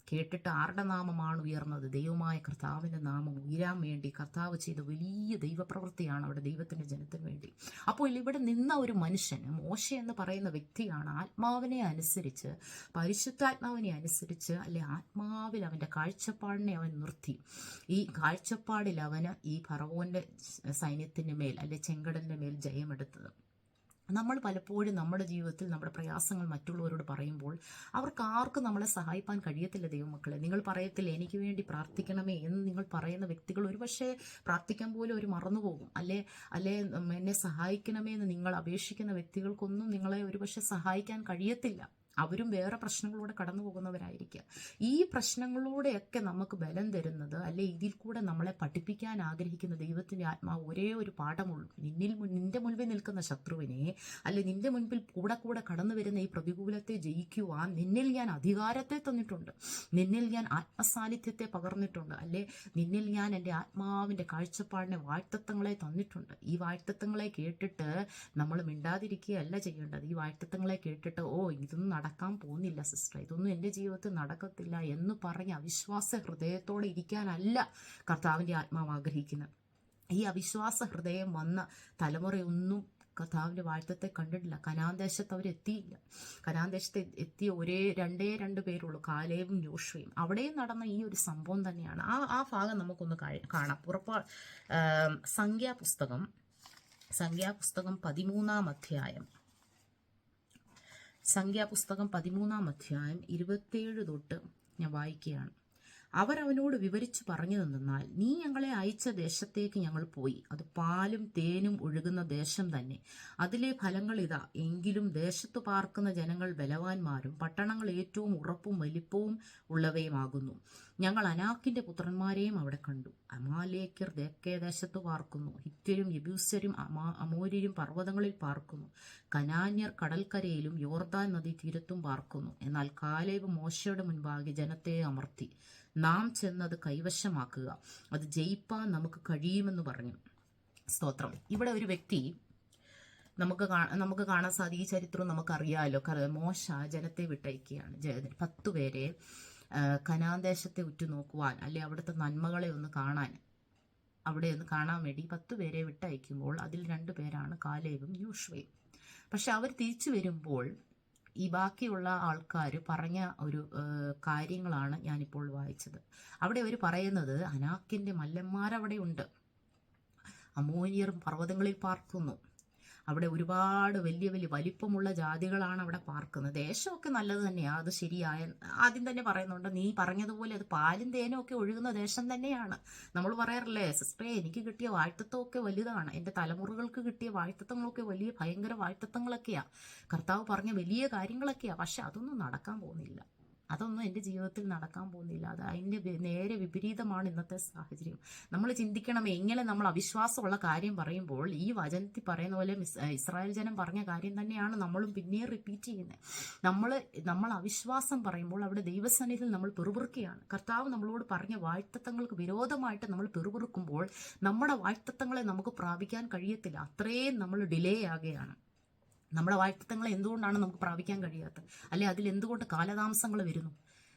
കേട്ടിട്ട് ആരുടെ നാമമാണ് ഉയർന്നത്? ദൈവമായ കർത്താവിൻ്റെ നാമം ഉയരാൻ വേണ്ടി കർത്താവ് ചെയ്ത വലിയ ദൈവപ്രവൃത്തിയാണ് അവിടെ ദൈവത്തിൻ്റെ ജനത്തിന് വേണ്ടി. അപ്പോൾ ഇവിടെ നിന്ന ഒരു മനുഷ്യൻ, മോശ എന്ന് പറയുന്ന വ്യക്തിയാണ്, ആത്മാവിനെ അനുസരിച്ച്, പരിശുദ്ധാത്മാവിനെ അനുസരിച്ച്, അല്ലെ ആത്മാവിൽ അവൻ്റെ കാഴ്ചപ്പാടിനെ അവൻ നിർത്തി. ഈ കാഴ്ചപ്പാടിൽ അവന് ഈ ഫറവോന്റെ സൈന്യത്തിൻ്റെ മേൽ, അല്ലെ ചെങ്കടലിൻ്റെ മേൽ ജയമെടുത്തത്. നമ്മൾ പലപ്പോഴും നമ്മുടെ ജീവിതത്തിൽ നമ്മുടെ പ്രയാസങ്ങൾ മറ്റുള്ളവരോട് പറയുമ്പോൾ അവർക്ക് ആർക്കും നമ്മളെ സഹായിക്കാൻ കഴിയത്തില്ല. ദൈവമക്കളെ, നിങ്ങൾ പറയത്തില്ല എനിക്ക് വേണ്ടി പ്രാർത്ഥിക്കണമേ എന്ന് നിങ്ങൾ പറയുന്ന വ്യക്തികൾ ഒരുപക്ഷെ പ്രാർത്ഥിക്കാൻ പോലും അവർ മറന്നുപോകും. അല്ലെ എന്നെ സഹായിക്കണമേ എന്ന് നിങ്ങൾ അപേക്ഷിക്കുന്ന വ്യക്തികൾക്കൊന്നും നിങ്ങളെ ഒരുപക്ഷെ സഹായിക്കാൻ കഴിയത്തില്ല. അവരും വേറെ പ്രശ്നങ്ങളിലൂടെ കടന്നു പോകുന്നവരായിരിക്കുക. ഈ പ്രശ്നങ്ങളിലൂടെയൊക്കെ നമുക്ക് ബലം തരുന്നത്, അല്ലെ ഇതിൽ കൂടെ നമ്മളെ പഠിപ്പിക്കാൻ ആഗ്രഹിക്കുന്ന ദൈവത്തിൻ്റെ ആത്മാവ് ഒരേ ഒരു പാഠമുള്ളൂ. നിന്റെ മുൻപിൽ നിൽക്കുന്ന ശത്രുവിനെ, അല്ലെ നിന്റെ മുൻപിൽ കൂടെ കടന്നു വരുന്ന ഈ പ്രതികൂലത്തെ ജയിക്കുവാൻ നിന്നിൽ ഞാൻ അധികാരത്തെ തന്നിട്ടുണ്ട്, നിന്നിൽ ഞാൻ ആത്മസാന്നിധ്യത്തെ പകർന്നിട്ടുണ്ട്, അല്ലെ നിന്നിൽ ഞാൻ എൻ്റെ ആത്മാവിൻ്റെ കാഴ്ചപ്പാടിനെ വാഴ്ത്തത്വങ്ങളെ തന്നിട്ടുണ്ട്. ഈ വാഴ്ത്തത്വങ്ങളെ കേട്ടിട്ട് നമ്മൾ മിണ്ടാതിരിക്കുകയല്ല ചെയ്യേണ്ടത്. ഈ വാഴ്ത്തത്വങ്ങളെ കേട്ടിട്ട് ഇതൊന്നും നടക്കാൻ പോകുന്നില്ല സിസ്റ്റർ, ഇതൊന്നും എൻ്റെ ജീവിതത്തിൽ നടക്കത്തില്ല എന്ന് പറഞ്ഞ് അവിശ്വാസ ഹൃദയത്തോടെ ഇരിക്കാനല്ല കർത്താവിൻ്റെ ആത്മാവ് ആഗ്രഹിക്കുന്നത്. ഈ അവിശ്വാസ ഹൃദയം വന്ന തലമുറയൊന്നും കർത്താവിൻ്റെ വാഴ്ത്തത്തെ കണ്ടിട്ടില്ല. കനാൻ ദേശത്ത് അവരെത്തിയില്ല. കനാൻ ദേശത്ത് എത്തിയ രണ്ടേ പേരുള്ളൂ, കാലേബും യോശുവയും. അവിടെയും നടന്ന ഈ ഒരു സംഭവം തന്നെയാണ്. ആ ഭാഗം നമുക്കൊന്ന് കാണാം. സംഖ്യാപുസ്തകം 13-ാം അധ്യായം, സംഖ്യാപുസ്തകം 13-ാം അധ്യായം 27 തൊട്ട് ഞാൻ വായിക്കുകയാണ്. അവരവനോട് വിവരിച്ചു പറഞ്ഞതെന്നാൽ, നീ ഞങ്ങളെ അയച്ച ദേശത്തേക്ക് ഞങ്ങൾ പോയി. അത് പാലും തേനും ഒഴുകുന്ന ദേശം തന്നെ. അതിലെ ഫലങ്ങൾ ഇതാ. എങ്കിലും ദേശത്തു പാർക്കുന്ന ജനങ്ങൾ ബലവാന്മാരും പട്ടണങ്ങൾ ഏറ്റവും ഉറപ്പും വലിപ്പവും ഉള്ളവയുമാകുന്നു. ഞങ്ങൾ അനാക്കിന്റെ പുത്രന്മാരെയും അവിടെ കണ്ടു. അമാലേക്യർ തെക്കേ ദേശത്തു പാർക്കുന്നു. ഹിത്യരും യെബൂസ്യരും അമോര്യരും പർവ്വതങ്ങളിൽ പാർക്കുന്നു. കനാന്യർ കടൽക്കരയിലും യോർദാൻ നദി തീരത്തും പാർക്കുന്നു. എന്നാൽ കാലേബ് മോശയുടെ മുൻപാകെ ജനത്തെ അമർത്തി, നാം ചെന്നത് കൈവശമാക്കുക, അത് ജയിപ്പാൻ നമുക്ക് കഴിയുമെന്ന് പറഞ്ഞു. സ്തോത്രം. ഇവിടെ ഒരു വ്യക്തി നമുക്ക് കാണാൻ സാധിക്കും. ഈ ചരിത്രം നമുക്കറിയാമല്ലോ. മോശ ജനത്തെ വിട്ടയക്കുകയാണ്. 10 പേരെ കനാൻ ദേശത്തെ ഉറ്റുനോക്കുവാൻ, അല്ലെ അവിടുത്തെ നന്മകളെ ഒന്ന് കാണാൻ, അവിടെ ഒന്ന് കാണാൻ വേണ്ടി 10 പേരെ വിട്ടയക്കുമ്പോൾ അതിൽ 2 പേരാണ് കാലേബും യോശുവയും. പക്ഷെ അവർ തിരിച്ചു വരുമ്പോൾ ഈ ബാക്കിയുള്ള ആൾക്കാർ പറഞ്ഞ ഒരു കാര്യങ്ങളാണ് ഞാനിപ്പോൾ വായിച്ചത്. അവിടെ അവർ പറയുന്നത്, അനാക്കിൻ്റെ മല്ലന്മാരവിടെ ഉണ്ട്, അമോര്യർ പർവ്വതങ്ങളിൽ പാർക്കുന്നു, അവിടെ ഒരുപാട് വലിയ വലിയ വലിപ്പമുള്ള ജാതികളാണ് അവിടെ പാർക്കുന്നത്. ദേശമൊക്കെ നല്ലത് തന്നെയാണ്, അത് ശരിയായ ആദ്യം തന്നെ പറയുന്നുണ്ട്. നീ പറഞ്ഞതുപോലെ അത് പാലും തേനും ഒക്കെ ഒഴുകുന്ന ദേശം തന്നെയാണ്. നമ്മൾ പറയാറില്ലേ, സിസ്റ്ററെ എനിക്ക് കിട്ടിയ വാഴ്ത്തത്വമൊക്കെ വലുതാണ്, എൻ്റെ തലമുറകൾക്ക് കിട്ടിയ വാഴ്ത്തത്വങ്ങളൊക്കെ വലിയ ഭയങ്കര വാഴ്ത്തത്വങ്ങളൊക്കെയാണ്, കർത്താവ് പറഞ്ഞ വലിയ കാര്യങ്ങളൊക്കെയാണ്. പക്ഷെ അതൊന്നും നടക്കാൻ പോകുന്നില്ല. അതൊന്നും എൻ്റെ ജീവിതത്തിൽ നടക്കാൻ പോകുന്നില്ല. അത് അതിൻ്റെ നേരെ വിപരീതമാണ് ഇന്നത്തെ സാഹചര്യം. നമ്മൾ ചിന്തിക്കണം, എങ്ങനെ നമ്മൾ അവിശ്വാസമുള്ള കാര്യം പറയുമ്പോൾ ഈ വചനത്തിൽ പറയുന്ന പോലെ ഇസ്രായേൽ ജനം പറഞ്ഞ കാര്യം തന്നെയാണ് നമ്മളും പിന്നെയും റിപ്പീറ്റ് ചെയ്യുന്നത്. നമ്മൾ അവിശ്വാസം പറയുമ്പോൾ അവിടെ ദൈവസന്നിധിയിൽ നമ്മൾ പിറുപിറുക്കുകയാണ്. കർത്താവ് നമ്മളോട് പറഞ്ഞ വാഴ്ത്തത്വങ്ങൾക്ക് വിരോധമായിട്ട് നമ്മൾ പിറുപിറുക്കുമ്പോൾ നമ്മുടെ വാഴ്ത്തത്വങ്ങളെ നമുക്ക് പ്രാപിക്കാൻ കഴിയത്തില്ല. അത്രയും നമ്മൾ ഡിലേ ആകുകയാണ്. നമ്മുടെ വാഴ്ത്തത്വങ്ങളെ എന്തുകൊണ്ടാണ് നമുക്ക് പ്രാപിക്കാൻ കഴിയാത്തത്? അല്ലെ അതിൽ എന്തുകൊണ്ട് കാലതാമസങ്ങൾ വരുന്നു?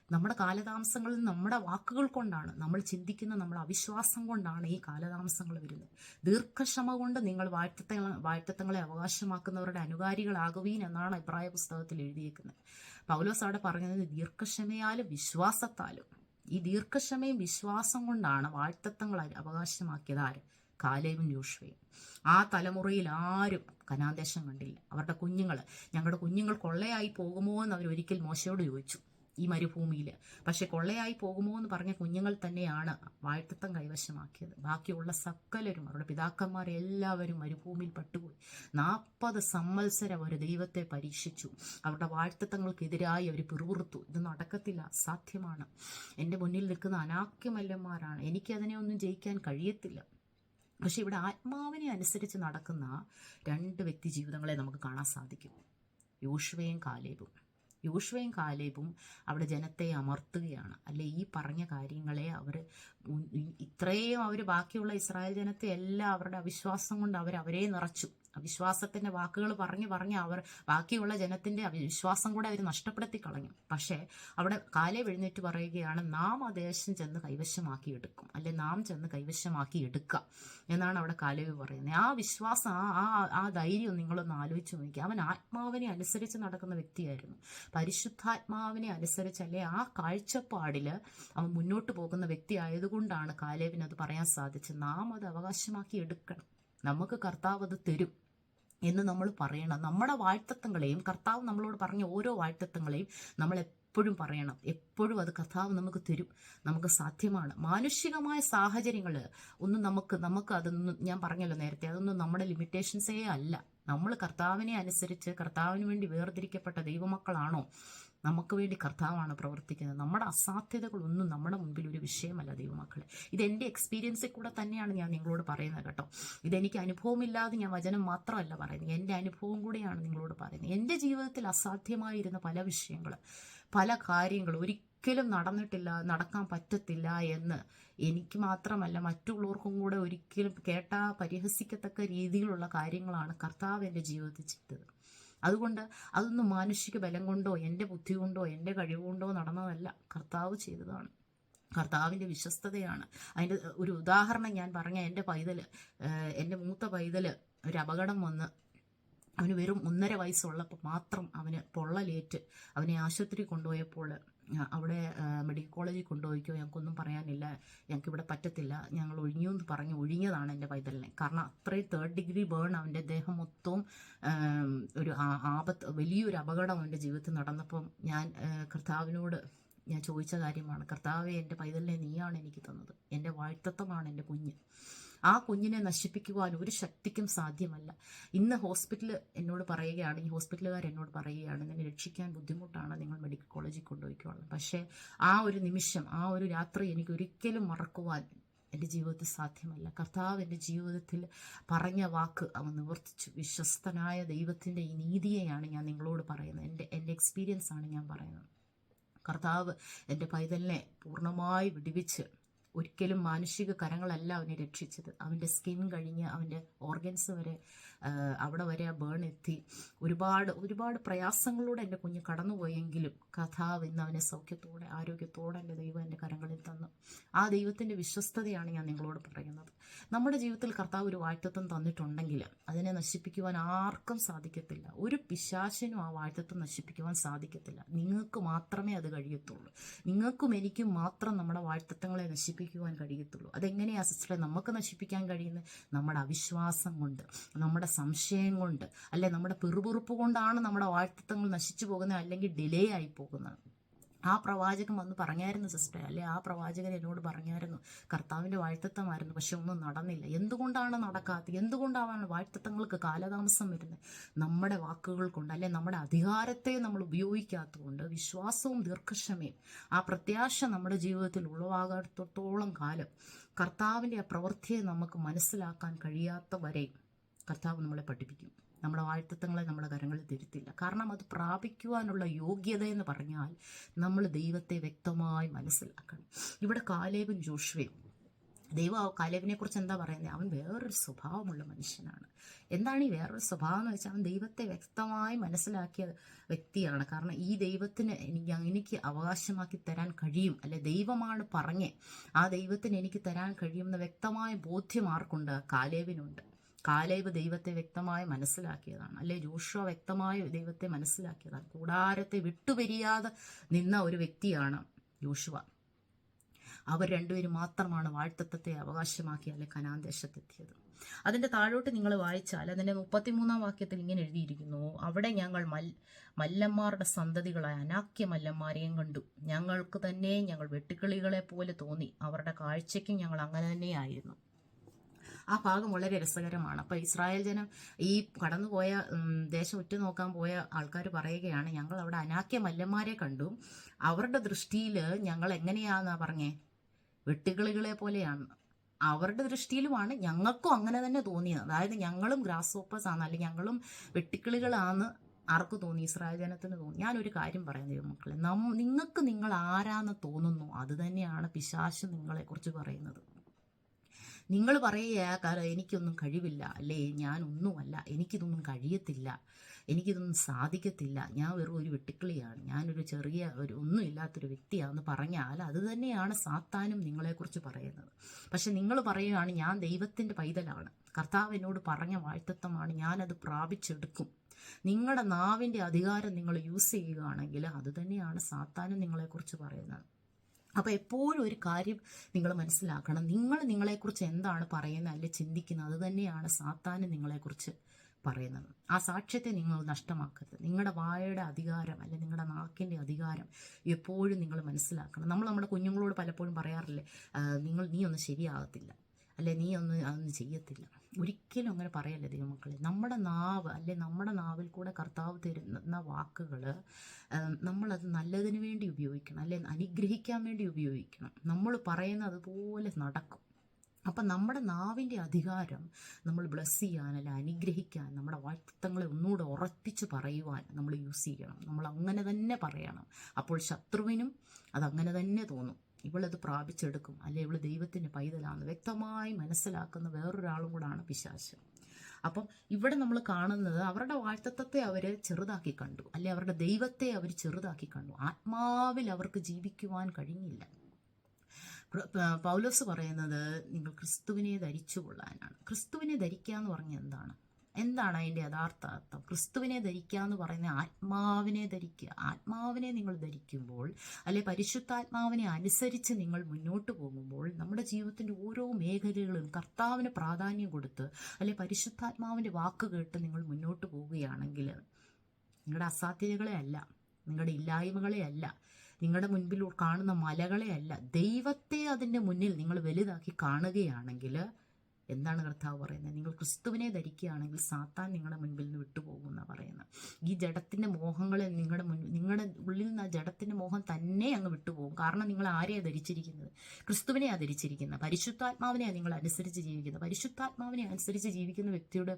നമ്മുടെ കാലതാമസങ്ങളിൽ നമ്മുടെ വാക്കുകൾ കൊണ്ടാണ്, നമ്മൾ ചിന്തിക്കുന്ന നമ്മുടെ അവിശ്വാസം കൊണ്ടാണ് ഈ കാലതാമസങ്ങൾ വരുന്നത്. ദീർഘക്ഷമ കൊണ്ട് നിങ്ങൾ വാഴ്ത്തത്വങ്ങളെ അവകാശമാക്കുന്നവരുടെ അനുകാരികളാകുവീൻ എന്നാണ് എബ്രായ പുസ്തകത്തിൽ എഴുതിയിരിക്കുന്നത്. പൗലോസ് അവിടെ പറഞ്ഞത് ദീർഘക്ഷമയാലും വിശ്വാസത്താലും. ഈ ദീർഘക്ഷമയും വിശ്വാസം കൊണ്ടാണ് വാഴ്ത്തത്വങ്ങൾ അവകാശമാക്കിയത്. ആര്? കാലേബും യോശുവയും. ആ തലമുറയിൽ ആരും കനാൻ ദേശം കണ്ടില്ല. അവരുടെ കുഞ്ഞുങ്ങൾ, ഞങ്ങളുടെ കുഞ്ഞുങ്ങൾ കൊള്ളയായി പോകുമോ എന്ന് അവർ ഒരിക്കൽ മോശയോട് ചോദിച്ചു ഈ മരുഭൂമിയിൽ. പക്ഷെ കൊള്ളയായി പോകുമോ എന്ന് പറഞ്ഞ കുഞ്ഞുങ്ങൾ തന്നെയാണ് വാഴ്ത്തത്വം കൈവശമാക്കിയത്. ബാക്കിയുള്ള സകലരും, അവരുടെ പിതാക്കന്മാരെല്ലാവരും മരുഭൂമിയിൽ പട്ടുപോയി. 40 സംവത്സരം അവർ ദൈവത്തെ പരീക്ഷിച്ചു. അവരുടെ വാഴ്ത്തത്വങ്ങൾക്കെതിരായി അവർ പിറുപിറുത്തു. ഇത് നടക്കത്തില്ല, അസാധ്യമാണ്, എൻ്റെ മുന്നിൽ നിൽക്കുന്ന അനാക്യമല്ലന്മാരാണ്, എനിക്കതിനെ ഒന്നും ജയിക്കാൻ കഴിയത്തില്ല. പക്ഷെ ഇവിടെ ആത്മാവിനെ അനുസരിച്ച് നടക്കുന്ന 2 വ്യക്തി ജീവിതങ്ങളെ നമുക്ക് കാണാൻ സാധിക്കും, യോശുവയും കാലേബും. യോശുവയും കാലേബും അവിടെ ജനത്തെ അമർത്തുകയാണ്. അല്ലെ ഈ പറഞ്ഞ കാര്യങ്ങളെ ഇത്രയും അവർ ബാക്കിയുള്ള ഇസ്രായേൽ ജനത്തെ എല്ലാം അവരുടെ അവിശ്വാസം കൊണ്ട് അവരെ നിറച്ചു. അവിശ്വാസത്തിന്റെ വാക്കുകൾ പറഞ്ഞ് അവർ ബാക്കിയുള്ള ജനത്തിന്റെ വിശ്വാസം കൂടെ അവർ നഷ്ടപ്പെടുത്തി കളഞ്ഞു. പക്ഷേ അവിടെ കാലേബ് എഴുന്നേറ്റ് പറയുകയാണ്, നാം ആ ദേശം ചെന്ന് കൈവശമാക്കി എടുക്കും, അല്ലെ നാം ചെന്ന് കൈവശമാക്കി എടുക്കുക എന്നാണ് അവിടെ കാലേബ് പറയുന്നത്. ആ വിശ്വാസം, ആ ധൈര്യം നിങ്ങളൊന്ന് ആലോചിച്ച് നോക്കി. അവൻ ആത്മാവിനെ അനുസരിച്ച് നടക്കുന്ന വ്യക്തിയായിരുന്നു. പരിശുദ്ധാത്മാവിനെ അനുസരിച്ച്, അല്ലെ ആ കാഴ്ചപ്പാടിൽ അവൻ മുന്നോട്ട് പോകുന്ന വ്യക്തി ആയതുകൊണ്ടാണ് കാലേബിന് അത് പറയാൻ സാധിച്ചത്. നാം അത് അവകാശമാക്കി എടുക്കണം, നമുക്ക് കർത്താവ് അത് തരും എന്ന് നമ്മൾ പറയണം. നമ്മുടെ വാഴ്ത്തത്വങ്ങളെയും, കർത്താവ് നമ്മളോട് പറഞ്ഞ ഓരോ വാഴ്ത്തത്വങ്ങളെയും നമ്മൾ എപ്പോഴും പറയണം. എപ്പോഴും അത് കർത്താവ് നമുക്ക് തരും, നമുക്ക് സാധ്യമാണ്. മാനുഷികമായ സാഹചര്യങ്ങൾ ഒന്നും നമുക്ക് അതൊന്നും, ഞാൻ പറഞ്ഞല്ലോ നേരത്തെ, അതൊന്നും നമ്മുടെ ലിമിറ്റേഷൻസേ അല്ല. നമ്മൾ കർത്താവിനെ അനുസരിച്ച് കർത്താവിന് വേണ്ടി വേർതിരിക്കപ്പെട്ട ദൈവമക്കളാണോ, നമുക്ക് വേണ്ടി കർത്താവാണ് പ്രവർത്തിക്കുന്നത്. നമ്മുടെ അസാധ്യതകളൊന്നും നമ്മുടെ മുൻപിൽ ഒരു വിഷയമല്ല ദൈവമക്കളെ. ഇതെൻ്റെ എക്സ്പീരിയൻസിൽ കൂടെ തന്നെയാണ് ഞാൻ നിങ്ങളോട് പറയുന്നത് കേട്ടോ. ഇതെനിക്ക് അനുഭവമില്ലാതെ ഞാൻ വചനം മാത്രമല്ല പറയുന്നത്, എൻ്റെ അനുഭവം കൂടെയാണ് നിങ്ങളോട് പറയുന്നത്. എൻ്റെ ജീവിതത്തിൽ അസാധ്യമായിരുന്ന പല വിഷയങ്ങൾ, പല കാര്യങ്ങൾ ഒരിക്കലും നടക്കാൻ പറ്റത്തില്ല എന്ന് എനിക്ക് മാത്രമല്ല മറ്റുള്ളവർക്കും കൂടെ ഒരിക്കലും കേട്ടാൽ പരിഹസിക്കത്തക്ക രീതിയിലുള്ള കാര്യങ്ങളാണ് കർത്താവ് എൻ്റെ ജീവിതത്തിൽ ചെയ്തത്. അതുകൊണ്ട് അതൊന്നും മാനുഷിക ബലം കൊണ്ടോ എൻ്റെ ബുദ്ധി കൊണ്ടോ എൻ്റെ കഴിവുകൊണ്ടോ നടന്നതല്ല, കർത്താവ് ചെയ്തതാണ്. കർത്താവിൻ്റെ വിശ്വസ്തതയാണ്. അതിൻ്റെ ഒരു ഉദാഹരണം ഞാൻ പറഞ്ഞ, എൻ്റെ മൂത്ത പൈതൽ ഒരു അപകടം വന്ന് അവന് വെറും 1.5 വയസ്സുള്ളപ്പോൾ മാത്രം അവന് പൊള്ളലേറ്റ് അവനെ ആശുപത്രി കൊണ്ടുപോയപ്പോൾ അവിടെ മെഡിക്കൽ കോളേജിൽ കൊണ്ടുപോയിക്കോ, ഞങ്ങൾക്കൊന്നും പറയാനില്ല, ഞങ്ങൾക്കിവിടെ പറ്റത്തില്ല, ഞങ്ങൾ ഒഴിഞ്ഞു എന്ന് പറഞ്ഞ് ഒഴിഞ്ഞതാണ് എൻ്റെ പൈതലിനെ. കാരണം അത്രയും 3rd ഡിഗ്രി ബേൺ അവൻ്റെ ദേഹം മൊത്തവും ഒരു വലിയൊരു അപകടം അവൻ്റെ ജീവിതത്തിൽ നടന്നപ്പം ഞാൻ കർത്താവിനോട് ഞാൻ ചോദിച്ച കാര്യമാണ്, കർത്താവെ എൻ്റെ പൈതലിനെ നീയാണ് എനിക്ക് തന്നത്, എൻ്റെ വാഴ്ത്തത്വമാണ് എൻ്റെ കുഞ്ഞ്. ആ കുഞ്ഞിനെ നശിപ്പിക്കുവാൻ ഒരു ശക്തിക്കും സാധ്യമല്ല. ഇന്ന് ഹോസ്പിറ്റൽ എന്നോട് പറയുകയാണ്, ഈ ഹോസ്പിറ്റലുകാർ എന്നോട് പറയുകയാണ്, നിന്നെ രക്ഷിക്കാൻ ബുദ്ധിമുട്ടാണ്, നിങ്ങൾ മെഡിക്കൽ കോളേജിൽ കൊണ്ടുപോയിക്കോളാം. പക്ഷേ ആ ഒരു നിമിഷം, ആ ഒരു രാത്രി എനിക്ക് ഒരിക്കലും മറക്കുവാൻ എൻ്റെ ജീവിതത്തിൽ സാധ്യമല്ല. കർത്താവ് എൻ്റെ ജീവിതത്തിൽ പറഞ്ഞ വാക്ക് അവൻ നിവർത്തിച്ചു. വിശ്വസ്തനായ ദൈവത്തിൻ്റെ ഈ നീതിയെയാണ് ഞാൻ നിങ്ങളോട് പറയുന്നത്. എൻ്റെ എക്സ്പീരിയൻസ് ആണ് ഞാൻ പറയുന്നത്. കർത്താവ് എൻ്റെ പൈതലിനെ പൂർണ്ണമായി വിടുവിച്ച്, ഒരിക്കലും മാനുഷിക കരങ്ങളല്ല അവനെ രക്ഷിച്ചത്. അവൻ്റെ സ്കിൻ കഴിഞ്ഞ് അവൻ്റെ ഓർഗൻസ് വരെ അവിടെ വരെ ആ ബേൺ എത്തി. ഒരുപാട് പ്രയാസങ്ങളിലൂടെ എൻ്റെ കുഞ്ഞ് കടന്നുപോയെങ്കിലും കർത്താവ് ഇന്ന് അവനെ സൗഖ്യത്തോടെ ആരോഗ്യത്തോടെ എൻ്റെ ദൈവം എൻ്റെ കരങ്ങളിൽ തന്നു. ആ ദൈവത്തിൻ്റെ വിശ്വസ്തതയാണ് ഞാൻ നിങ്ങളോട് പറയുന്നത്. നമ്മുടെ ജീവിതത്തിൽ കർത്താവ് ഒരു വാഴ്ത്തത്വം തന്നിട്ടുണ്ടെങ്കിൽ അതിനെ നശിപ്പിക്കുവാൻ ആർക്കും സാധിക്കത്തില്ല. ഒരു പിശാചിനും ആ വാഴ്ത്തത്വം നശിപ്പിക്കുവാൻ സാധിക്കത്തില്ല. നിങ്ങൾക്ക് മാത്രമേ അത് കഴിയത്തുള്ളൂ. നിങ്ങൾക്കും എനിക്കും മാത്രം നമ്മുടെ വാഴ്ത്തത്വങ്ങളെ നശിപ്പിക്കുവാൻ കഴിയത്തുള്ളൂ. അതെങ്ങനെയാ സിസ്റ്ററെ നമുക്ക് നശിപ്പിക്കാൻ കഴിയുന്നത്? നമ്മുടെ അവിശ്വാസം കൊണ്ട്, നമ്മുടെ സംശയം കൊണ്ട്, അല്ലെ നമ്മുടെ പിറുപിറുപ്പ് കൊണ്ടാണ് നമ്മുടെ വാഴ്ത്തത്വങ്ങൾ നശിച്ചു പോകുന്നത്, അല്ലെങ്കിൽ ഡിലേ ആയി പോകുന്നത്. ആ പ്രവാചകൻ വന്ന് പറഞ്ഞായിരുന്നു സിസ്റ്റർ, അല്ലെ ആ പ്രവാചകൻ എന്നോട് പറഞ്ഞായിരുന്നു, കർത്താവിൻ്റെ വാഴ്ത്തത്വമായിരുന്നു, പക്ഷെ ഒന്നും നടന്നില്ല. എന്തുകൊണ്ടാണ് നടക്കാത്തത്? എന്തുകൊണ്ടാണ് വാഴ്ത്തത്വങ്ങൾക്ക് കാലതാമസം വരുന്നത്? നമ്മുടെ വാക്കുകൾ കൊണ്ട്, അല്ലെ നമ്മുടെ അധികാരത്തെ നമ്മൾ ഉപയോഗിക്കാത്തതുകൊണ്ട്. വിശ്വാസവും ദീർഘക്ഷമയും ആ പ്രത്യാശ നമ്മുടെ ജീവിതത്തിൽ ഉളവാകാത്തോളം കാലം കർത്താവിൻ്റെ ആ പ്രവൃത്തിയെ നമുക്ക് മനസ്സിലാക്കാൻ കഴിയാത്ത വരെ കർത്താവ് നമ്മളെ പഠിപ്പിക്കും. നമ്മുടെ വാഴ്ത്തത്വങ്ങളെ നമ്മുടെ കരങ്ങളിൽ തിരുത്തില്ല. കാരണം അത് പ്രാപിക്കുവാനുള്ള യോഗ്യത എന്ന് പറഞ്ഞാൽ നമ്മൾ ദൈവത്തെ വ്യക്തമായി മനസ്സിലാക്കണം. ഇവിടെ കാലേബും ജോഷുവയും, ദൈവം കാലേബിനെ കുറിച്ച് എന്താ പറയുന്നത്? അവൻ വേറൊരു സ്വഭാവമുള്ള മനുഷ്യനാണ്. എന്താണ് ഈ വേറൊരു സ്വഭാവം എന്ന് വെച്ചാൽ, അവൻ ദൈവത്തെ വ്യക്തമായി മനസ്സിലാക്കിയ വ്യക്തിയാണ്. കാരണം ഈ ദൈവത്തിന് എനിക്ക് അവകാശമാക്കി തരാൻ കഴിയും, അല്ലെ ദൈവമാണ് പറഞ്ഞ് ആ ദൈവത്തിന് എനിക്ക് തരാൻ കഴിയുമെന്ന വ്യക്തമായ ബോധ്യം ആർക്കുണ്ട്? കാലേബിനുണ്ട്. കാലേബ് ദൈവത്തെ വ്യക്തമായി മനസ്സിലാക്കിയതാണ്, അല്ലെ ജോഷുവ വ്യക്തമായി ദൈവത്തെ മനസ്സിലാക്കിയതാണ്. കൂടാരത്തെ വിട്ടുപിരിയാതെ നിന്ന ഒരു വ്യക്തിയാണ് ജോഷുവ. അവർ രണ്ടുപേരും മാത്രമാണ് വാഴ്ത്തത്വത്തെ അവകാശമാക്കി അല്ലെ കനാൻ ദേശത്തെത്തിയത്. അതിൻ്റെ താഴോട്ട് നിങ്ങൾ വായിച്ചാൽ അതിൻ്റെ 33-ാം വാക്യത്തിൽ ഇങ്ങനെ എഴുതിയിരിക്കുന്നു, അവിടെ ഞങ്ങൾ മല്ലന്മാരുടെ സന്തതികളായ അനാക്യ മല്ലന്മാരെയും കണ്ടു. ഞങ്ങൾക്ക് തന്നെ ഞങ്ങൾ വെട്ടുക്കിളികളെ പോലെ തോന്നി, അവരുടെ കാഴ്ചയ്ക്കും ഞങ്ങൾ അങ്ങനെ തന്നെയായിരുന്നു. ആ ഭാഗം വളരെ രസകരമാണ്. അപ്പോൾ ഇസ്രായേൽ ജനം ഈ കടന്നുപോയ ദേശം ഉറ്റുനോക്കാൻ പോയ ആൾക്കാർ പറയുകയാണ്, ഞങ്ങൾ അവിടെ അനാക്യ മല്ലന്മാരെ കണ്ടു, അവരുടെ ദൃഷ്ടിയിൽ ഞങ്ങൾ എങ്ങനെയാണെന്നാ പറഞ്ഞേ? വെട്ടുകിളികളെ പോലെയാണ്. അവരുടെ ദൃഷ്ടിയിലുമാണ്, ഞങ്ങൾക്കും അങ്ങനെ തന്നെ തോന്നിയത്. അതായത് ഞങ്ങളും ഗ്രാസ് ഹോപ്പേഴ്സ് ആണ്, അല്ലെങ്കിൽ ഞങ്ങളും വെട്ടുക്കിളികളാണ് ആർക്ക് തോന്നി? ഇസ്രായേൽ ജനത്തിന് തോന്നി. ഞാനൊരു കാര്യം പറയാം ദൈവമക്കളെ, നിങ്ങൾക്ക് നിങ്ങൾ ആരാന്ന് തോന്നുന്നു അത് തന്നെയാണ് പിശാച് നിങ്ങളെക്കുറിച്ച് പറയുന്നത്. നിങ്ങൾ പറയുക എനിക്കൊന്നും കഴിവില്ല, അല്ലേ ഞാനൊന്നുമല്ല, എനിക്കിതൊന്നും കഴിയത്തില്ല, എനിക്കിതൊന്നും സാധിക്കത്തില്ല, ഞാൻ വെറും ഒരു വെട്ടുക്കിളിയാണ്, ഞാനൊരു ചെറിയ ഒന്നുമില്ലാത്തൊരു വ്യക്തിയാണെന്ന് പറഞ്ഞാൽ അത് തന്നെയാണ് സാത്താനും നിങ്ങളെക്കുറിച്ച് പറയുന്നത്. പക്ഷെ നിങ്ങൾ പറയുകയാണ്, ഞാൻ ദൈവത്തിൻ്റെ പൈതലാണ്, കർത്താവ് എന്നോട് പറഞ്ഞ വാഴ്ത്തത്വമാണ്, ഞാനത് പ്രാപിച്ചെടുക്കും. നിങ്ങളുടെ നാവിൻ്റെ അധികാരം നിങ്ങൾ യൂസ് ചെയ്യുകയാണെങ്കിൽ അത് തന്നെയാണ് സാത്താനും നിങ്ങളെക്കുറിച്ച് പറയുന്നത്. അപ്പോൾ എപ്പോഴും ഒരു കാര്യം നിങ്ങൾ മനസ്സിലാക്കണം, നിങ്ങളെക്കുറിച്ച് എന്താണ് പറയുന്നത് അല്ലെ ചിന്തിക്കുന്നത്, അത് തന്നെയാണ് സാത്താനും നിങ്ങളെക്കുറിച്ച് പറയുന്നത്. ആ സാക്ഷ്യത്തെ നിങ്ങൾ നഷ്ടമാക്കരുത്. നിങ്ങളുടെ വായയുടെ അധികാരം അല്ലെ നിങ്ങളുടെ നാക്കിൻ്റെ അധികാരം എപ്പോഴും നിങ്ങൾ മനസ്സിലാക്കണം. നമ്മുടെ കുഞ്ഞുങ്ങളോട് പലപ്പോഴും പറയാറില്ലേ, നീ ഒന്നും ശരിയാകത്തില്ല, അല്ലെ നീ അതൊന്നും ചെയ്യത്തില്ല. ഒരിക്കലും അങ്ങനെ പറയല്ലേ ദൈവമക്കളെ. നമ്മുടെ നാവ് അല്ലെ നമ്മുടെ നാവിൽ കൂടെ കർത്താവ് തരുന്ന വാക്കുകൾ നമ്മളത് നല്ലതിന് വേണ്ടി ഉപയോഗിക്കണം, അല്ലെ അനുഗ്രഹിക്കാൻ വേണ്ടി ഉപയോഗിക്കണം. നമ്മൾ പറയുന്നത് അതുപോലെ നടക്കും. അപ്പം നമ്മുടെ നാവിൻ്റെ അധികാരം നമ്മൾ ബ്ലെസ് ചെയ്യാൻ അല്ലെ അനുഗ്രഹിക്കാൻ, നമ്മുടെ വാഴ്ത്തങ്ങളെ ഒന്നുകൂടെ ഉറപ്പിച്ച് പറയുവാൻ നമ്മൾ യൂസ് ചെയ്യണം. നമ്മൾ അങ്ങനെ തന്നെ പറയണം. അപ്പോൾ ശത്രുവിനും അതങ്ങനെ തന്നെ തോന്നും, ഇവളത് പ്രാപിച്ചെടുക്കും, അല്ലെ ഇവള് ദൈവത്തിൻ്റെ പൈതലാണ് വ്യക്തമായി മനസ്സിലാക്കുന്ന വേറൊരാളും കൂടാണ് പിശാച്. അപ്പം ഇവിടെ നമ്മൾ കാണുന്നത് അവരുടെ വാഴ്ത്തത്വത്തെ അവർ ചെറുതാക്കി കണ്ടു, അല്ലെ അവരുടെ ദൈവത്തെ അവർ ചെറുതാക്കി കണ്ടു. ആത്മാവിൽ അവർക്ക് ജീവിക്കുവാൻ കഴിഞ്ഞില്ല. പൗലോസ് പറയുന്നത് നിങ്ങൾ ക്രിസ്തുവിനെ ധരിച്ചു കൊള്ളാനാണ്. ക്രിസ്തുവിനെ ധരിക്കുക എന്ന് പറഞ്ഞാൽ എന്താണ് അതിൻ്റെ യഥാർത്ഥ അർത്ഥം? ക്രിസ്തുവിനെ ധരിക്കുക എന്ന് പറയുന്നത് ആത്മാവിനെ ധരിക്കുക. ആത്മാവിനെ നിങ്ങൾ ധരിക്കുമ്പോൾ, അല്ലെ പരിശുദ്ധാത്മാവിനെ അനുസരിച്ച് നിങ്ങൾ മുന്നോട്ട് പോകുമ്പോൾ, നമ്മുടെ ജീവിതത്തിൻ്റെ ഓരോ മേഖലകളും കർത്താവിന് പ്രാധാന്യം കൊടുത്ത്, അല്ലെ പരിശുദ്ധാത്മാവിൻ്റെ വാക്ക് കേട്ട് നിങ്ങൾ മുന്നോട്ട് പോവുകയാണെങ്കിൽ നിങ്ങളുടെ അസാധ്യതകളെ അല്ല, നിങ്ങളുടെ ഇല്ലായ്മകളെ അല്ല, നിങ്ങളുടെ മുൻപിൽ കാണുന്ന മലകളെ അല്ല, ദൈവത്തെ അതിൻ്റെ മുന്നിൽ നിങ്ങൾ വലുതാക്കി കാണുകയാണെങ്കിൽ എന്താണ് കർത്താവ് പറയുന്നത്? നിങ്ങൾ ക്രിസ്തുവിനെ ധരിക്കുകയാണെങ്കിൽ സാത്താൻ നിങ്ങളുടെ മുൻപിൽ നിന്ന് വിട്ടുപോകും എന്നാണ് പറയുന്നത്. ഈ ജഡത്തിൻ്റെ മോഹങ്ങളെ നിങ്ങളുടെ ഉള്ളിൽ നിന്ന് ആ ജഡത്തിൻ്റെ മോഹം തന്നെ അങ്ങ് വിട്ടുപോകും. കാരണം നിങ്ങൾ ആരെയാണ് ധരിച്ചിരിക്കുന്നത്? ക്രിസ്തുവിനെയാണ് ധരിച്ചിരിക്കുന്നത്. പരിശുദ്ധാത്മാവിനെയാണ് നിങ്ങൾ അനുസരിച്ച് ജീവിക്കുന്നത്. പരിശുദ്ധാത്മാവിനെ അനുസരിച്ച് ജീവിക്കുന്ന വ്യക്തിയുടെ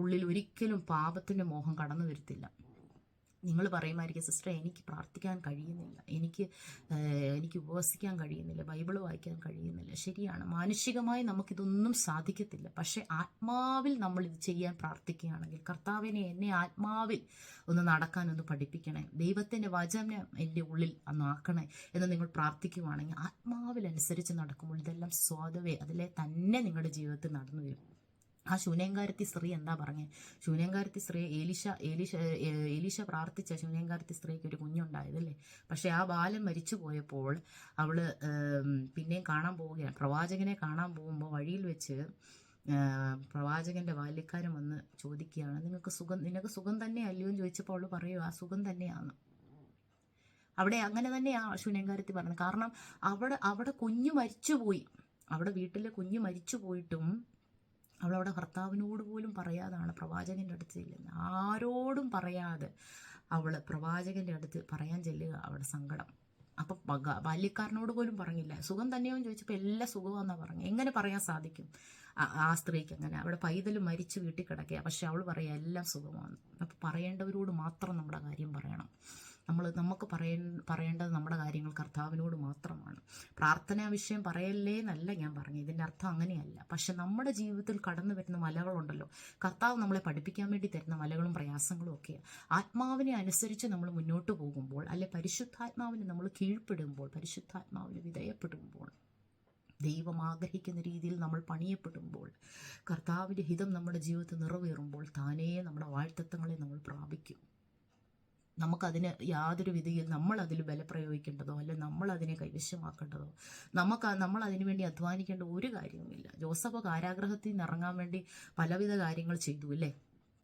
ഉള്ളിൽ ഒരിക്കലും പാപത്തിൻ്റെ മോഹം കടന്നു വരത്തില്ല. നിങ്ങൾ പറയുമായിരിക്കും, സിസ്റ്റർ എനിക്ക് പ്രാർത്ഥിക്കാൻ കഴിയുന്നില്ല, എനിക്ക് ഉപവസിക്കാൻ കഴിയുന്നില്ല, ബൈബിൾ വായിക്കാൻ കഴിയുന്നില്ല. ശരിയാണ്, മാനുഷികമായി നമുക്കിതൊന്നും സാധിക്കത്തില്ല. പക്ഷേ ആത്മാവിൽ നമ്മൾ ഇത് ചെയ്യാൻ പ്രാർത്ഥിക്കുകയാണെങ്കിൽ, കർത്താവിനെ എന്നെ ആത്മാവിൽ ഒന്ന് നടക്കാനൊന്ന് പഠിപ്പിക്കണേ, ദൈവത്തിൻ്റെ വചനം എൻ്റെ ഉള്ളിൽ ഒന്നാക്കണേ എന്ന് നിങ്ങൾ പ്രാർത്ഥിക്കുകയാണെങ്കിൽ ആത്മാവിൽ അനുസരിച്ച് നടക്കുമ്പോൾ ഇതെല്ലാം സ്വതവേ അതിലെ തന്നെ നിങ്ങളുടെ ജീവിതത്തിൽ നടന്നു വരും. ആ ശൂന്യങ്കാരത്തി സ്ത്രീ എന്താ പറഞ്ഞേ? ശൂന്യങ്കാരത്തി സ്ത്രീ ഏലീശ പ്രാർത്ഥിച്ച ശൂന്യങ്കാരത്തി സ്ത്രീക്ക് ഒരു കുഞ്ഞുണ്ടായതല്ലേ. പക്ഷെ ആ ബാലൻ മരിച്ചു പോയപ്പോൾ അവള് പിന്നെയും കാണാൻ പോവുകയാണ്. പ്രവാചകനെ കാണാൻ പോകുമ്പോൾ വഴിയിൽ വെച്ച് പ്രവാചകന്റെ ബാല്യക്കാരൻ വന്ന് ചോദിക്കുകയാണ്, നിനക്ക് സുഖം തന്നെ അല്ലയോ എന്ന് ചോദിച്ചപ്പോൾ അവള് പറയുക, ആ സുഖം തന്നെയാണ്. അവിടെ അങ്ങനെ തന്നെയാണ് ശൂന്യങ്കാരത്തി പറഞ്ഞത്. കാരണം അവിടെ കുഞ്ഞ് മരിച്ചുപോയി, അവിടെ വീട്ടിലെ കുഞ്ഞ് മരിച്ചു പോയിട്ടും അവളവിടെ ഭർത്താവിനോട് പോലും പറയാതാണ് പ്രവാചകൻ്റെ അടുത്ത് ചെല്ലുന്നത്. ആരോടും പറയാതെ അവൾ പ്രവാചകൻ്റെ അടുത്ത് പറയാൻ ചെല്ലുക, അവിടെ സങ്കടം. അപ്പം ബാല്യക്കാരനോട് പോലും പറഞ്ഞില്ല. സുഖം തന്നെയോ എന്ന് ചോദിച്ചപ്പോൾ എല്ലാ സുഖമാണെന്നാണ് പറഞ്ഞു. എങ്ങനെ പറയാൻ സാധിക്കും ആ സ്ത്രീക്ക്? അങ്ങനെ അവിടെ പൈതൽ മരിച്ച് വീട്ടിൽ കിടക്കുക, പക്ഷെ അവൾ പറയുക എല്ലാം സുഖമാണ്. അപ്പം പറയേണ്ടവരോട് മാത്രം നമ്മുടെ കാര്യം പറയണം. നമുക്ക് പറയേണ്ടത് നമ്മുടെ കാര്യങ്ങൾ കർത്താവിനോട് മാത്രമാണ്. പ്രാർത്ഥനാ വിഷയം പറയല്ലേ എന്നല്ല ഞാൻ പറഞ്ഞു, ഇതിൻ്റെ അർത്ഥം അങ്ങനെയല്ല. പക്ഷെ നമ്മുടെ ജീവിതത്തിൽ കടന്നു വരുന്ന മലകളുണ്ടല്ലോ, കർത്താവ് നമ്മളെ പഠിപ്പിക്കാൻ വേണ്ടി തരുന്ന മലകളും പ്രയാസങ്ങളും ഒക്കെയാണ്. ആത്മാവിനെ അനുസരിച്ച് നമ്മൾ മുന്നോട്ട് പോകുമ്പോൾ, അല്ലെ പരിശുദ്ധാത്മാവിന് നമ്മൾ കീഴ്പ്പെടുമ്പോൾ, പരിശുദ്ധാത്മാവിന് വിധേയപ്പെടുമ്പോൾ, ദൈവം ആഗ്രഹിക്കുന്ന രീതിയിൽ നമ്മൾ പണിയപ്പെടുമ്പോൾ, കർത്താവിൻ്റെ ഹിതം നമ്മുടെ ജീവിതത്തിൽ നിറവേറുമ്പോൾ താനേ നമ്മുടെ വാഴ്ത്തത്വങ്ങളെ നമ്മൾ പ്രാപിക്കും. നമുക്കതിന് യാതൊരു വിധിയിൽ നമ്മളതിൽ ബലപ്രയോഗിക്കേണ്ടതോ അല്ലെ നമ്മളതിനെ കൈവശമാക്കേണ്ടതോ നമ്മൾ അതിനു വേണ്ടി അധ്വാനിക്കേണ്ട ഒരു കാര്യവുമില്ല. ജോസഫ് കാരാഗ്രഹത്തിൽ നിന്ന് ഇറങ്ങാൻ വേണ്ടി പലവിധ കാര്യങ്ങൾ ചെയ്തു അല്ലേ.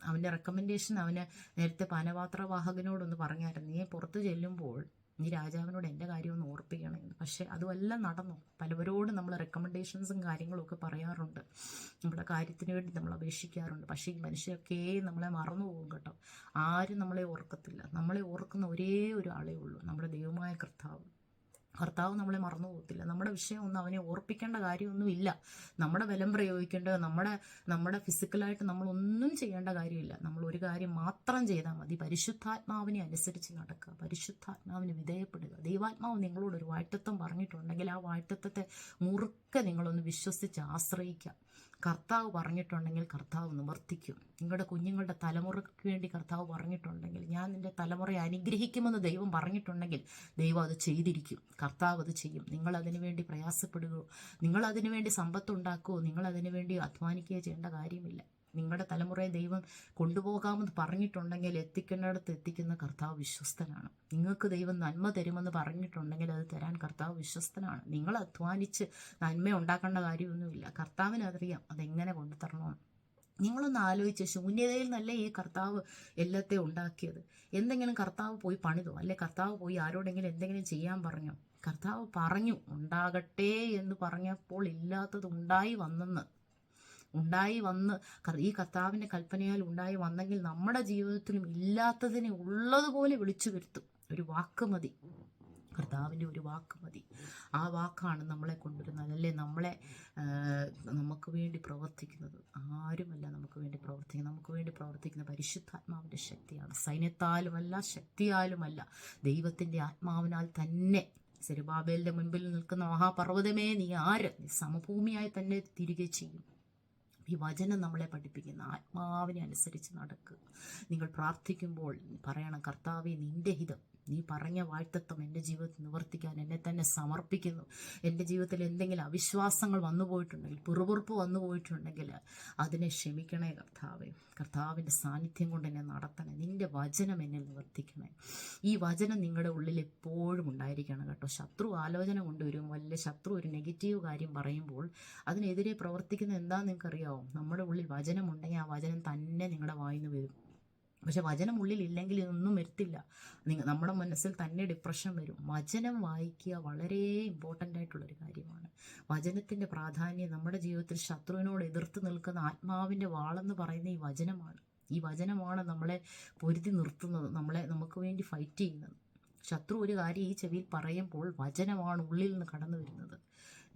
അവൻ്റെ റെക്കമെൻഡേഷൻ അവന് നേരത്തെ പാനപാത്രവാഹകനോടൊന്ന് പറഞ്ഞായിരുന്നു, നീ പുറത്ത് ചെല്ലുമ്പോൾ നീ രാജാവിനോട് എൻ്റെ കാര്യം ഒന്ന് ഓർപ്പിക്കണമെന്ന്. പക്ഷെ അതുമെല്ലാം നടന്നു. പലവരോടും നമ്മൾ റെക്കമെൻഡേഷൻസും കാര്യങ്ങളും ഒക്കെ പറയാറുണ്ട്, നമ്മുടെ കാര്യത്തിന് വേണ്ടി നമ്മൾ അപേക്ഷിക്കാറുണ്ട്. പക്ഷേ ഈ മനുഷ്യരൊക്കെ നമ്മളെ മറന്നു പോകും കേട്ടോ. ആരും നമ്മളെ ഓർക്കത്തില്ല. നമ്മളെ ഓർക്കുന്ന ഒരേ ഒരു ആളേ ഉള്ളൂ, നമ്മുടെ ദൈവമായ കർത്താവ്. കർത്താവ് നമ്മളെ മറന്നു പോകത്തില്ല. നമ്മുടെ വിഷയമൊന്നും അവനെ ഓർപ്പിക്കേണ്ട കാര്യമൊന്നുമില്ല. നമ്മുടെ ബലം പ്രയോഗിക്കേണ്ടത് നമ്മുടെ ഫിസിക്കലായിട്ട് നമ്മളൊന്നും ചെയ്യേണ്ട കാര്യമില്ല. നമ്മൾ ഒരു കാര്യം മാത്രം ചെയ്താൽ മതി, പരിശുദ്ധാത്മാവിനെ അനുസരിച്ച് നടക്കുക, പരിശുദ്ധാത്മാവിന് വിധേയപ്പെടുക. ദൈവാത്മാവ് നിങ്ങളോടൊരു വാഴ്ത്തത്വം പറഞ്ഞിട്ടുണ്ടെങ്കിൽ ആ വാഴ്ത്തത്വത്തെ മുറുക്കെ നിങ്ങളൊന്ന് വിശ്വസിച്ച് ആശ്രയിക്കുക. കർത്താവ് പറഞ്ഞിട്ടുണ്ടെങ്കിൽ കർത്താവ് നിവർത്തിക്കും. നിങ്ങളുടെ കുഞ്ഞുങ്ങളുടെ തലമുറയ്ക്ക് വേണ്ടി കർത്താവ് പറഞ്ഞിട്ടുണ്ടെങ്കിൽ, ഞാൻ നിൻ്റെ തലമുറയെ അനുഗ്രഹിക്കുമെന്ന് ദൈവം പറഞ്ഞിട്ടുണ്ടെങ്കിൽ ദൈവം അത് ചെയ്തിരിക്കും. കർത്താവ് അത് ചെയ്യും. നിങ്ങളതിനു വേണ്ടി പ്രയാസപ്പെടുകയോ നിങ്ങളതിനു വേണ്ടി സമ്പത്തുണ്ടാക്കുകയോ നിങ്ങളതിനു വേണ്ടി അധ്വാനിക്കുകയോ ചെയ്യേണ്ട കാര്യമില്ല. നിങ്ങളുടെ തലമുറയെ ദൈവം കൊണ്ടുപോകാമെന്ന് പറഞ്ഞിട്ടുണ്ടെങ്കിൽ എത്തിക്കേണ്ടിടത്ത് എത്തിക്കുന്ന കർത്താവ് വിശ്വസ്തനാണ്. നിങ്ങൾക്ക് ദൈവം നന്മ തരുമെന്ന് പറഞ്ഞിട്ടുണ്ടെങ്കിൽ അത് തരാൻ കർത്താവ് വിശ്വസ്തനാണ്. നിങ്ങൾ അധ്വാനിച്ച് നന്മ ഉണ്ടാക്കേണ്ട കാര്യമൊന്നുമില്ല. കർത്താവിന് അറിയാം അതെങ്ങനെ കൊണ്ടുതരണമെന്ന്. നിങ്ങളൊന്ന് ആലോചിച്ച്, ശൂന്യതയിൽ നിന്നല്ലേ ഈ കർത്താവ് എല്ലാത്തെയും ഉണ്ടാക്കിയത്. എന്തെങ്കിലും കർത്താവ് പോയി പണിതോ അല്ലെ കർത്താവ് പോയി ആരോടെങ്കിലും എന്തെങ്കിലും ചെയ്യാൻ പറഞ്ഞോ? കർത്താവ് പറഞ്ഞു ഉണ്ടാകട്ടെ എന്ന് പറഞ്ഞപ്പോൾ ഇല്ലാത്തത് ഉണ്ടായി വന്ന് ഈ കർത്താവിൻ്റെ കൽപ്പനയാൽ ഉണ്ടായി വന്നെങ്കിൽ നമ്മുടെ ജീവിതത്തിലും ഇല്ലാത്തതിനെ ഉള്ളതുപോലെ വിളിച്ചു വരുത്തും. ഒരു വാക്ക് മതി, കർത്താവിൻ്റെ ഒരു വാക്ക് മതി. ആ വാക്കാണ് നമ്മളെ കൊണ്ടുവരുന്നത്, അല്ലേ നമുക്ക് വേണ്ടി പ്രവർത്തിക്കുന്നത്. ആരുമല്ല നമുക്ക് വേണ്ടി പ്രവർത്തിക്കുന്നത്. നമുക്ക് വേണ്ടി പ്രവർത്തിക്കുന്ന പരിശുദ്ധാത്മാവിൻ്റെ ശക്തിയാണ്. സൈന്യത്താലുമല്ല, ശക്തിയാലുമല്ല, ദൈവത്തിൻ്റെ ആത്മാവിനാൽ തന്നെ. സെരുബാബേലിൻ്റെ മുൻപിൽ നിൽക്കുന്ന മഹാപർവ്വതമേ നീ ആര്? നീ സമഭൂമിയായി തന്നെ തിരികെ ചെയ്യും. ഈ വചനം നമ്മളെ പഠിപ്പിക്കുന്ന ആത്മാവിനെ അനുസരിച്ച് നടക്കുക. നിങ്ങൾ പ്രാർത്ഥിക്കുമ്പോൾ പറയണം, കർത്താവേ നിൻ്റെ ഹിതം, നീ പറഞ്ഞ വാഴ്ത്തത്വം എൻ്റെ ജീവിതത്തിൽ നിവർത്തിക്കാൻ എന്നെ തന്നെ സമർപ്പിക്കുന്നു. എൻ്റെ ജീവിതത്തിൽ എന്തെങ്കിലും അവിശ്വാസങ്ങൾ വന്നു പോയിട്ടുണ്ടെങ്കിൽ, പിറുപിറുപ്പ് വന്നു പോയിട്ടുണ്ടെങ്കിൽ അതിനെ ക്ഷമിക്കണേ കർത്താവേ. കർത്താവിൻ്റെ സാന്നിധ്യം കൊണ്ട് എന്നെ നടത്തണേ. നിൻ്റെ വചനം എന്നെ നിവർത്തിക്കണേ. ഈ വചനം നിങ്ങളുടെ ഉള്ളിൽ എപ്പോഴും ഉണ്ടായിരിക്കണം കേട്ടോ. ശത്രു ആലോചന കൊണ്ടുവരും. വല്ല ശത്രു ഒരു നെഗറ്റീവ് കാര്യം പറയുമ്പോൾ അതിനെതിരെ പ്രവർത്തിക്കുന്ന എന്താണെന്ന് നിങ്ങൾക്കറിയാമോ? നമ്മുടെ ഉള്ളിൽ വചനമുണ്ടെങ്കിൽ ആ വചനം തന്നെ നിങ്ങളുടെ വായിന്ന് വരും. പക്ഷെ വചനം ഉള്ളിലില്ലെങ്കിൽ ഇതൊന്നും വരത്തില്ല. നമ്മുടെ മനസ്സിൽ തന്നെ ഡിപ്രഷൻ വരും. വചനം വായിക്കുക വളരെ ഇമ്പോർട്ടൻ്റ് ആയിട്ടുള്ളൊരു കാര്യമാണ്. വചനത്തിൻ്റെ പ്രാധാന്യം നമ്മുടെ ജീവിതത്തിൽ ശത്രുവിനോട് എതിർത്ത് നിൽക്കുന്ന ആത്മാവിൻ്റെ വാളെന്ന് പറയുന്ന ഈ വചനമാണ്. ഈ വചനമാണ് നമ്മളെ പൊരുതി നിർത്തുന്നത്, നമുക്ക് വേണ്ടി ഫൈറ്റ് ചെയ്യുന്നത്. ശത്രു ഒരു കാര്യം ഈ ചെവിയിൽ പറയുമ്പോൾ വചനമാണ് ഉള്ളിൽ നിന്ന് കടന്നു വരുന്നത്.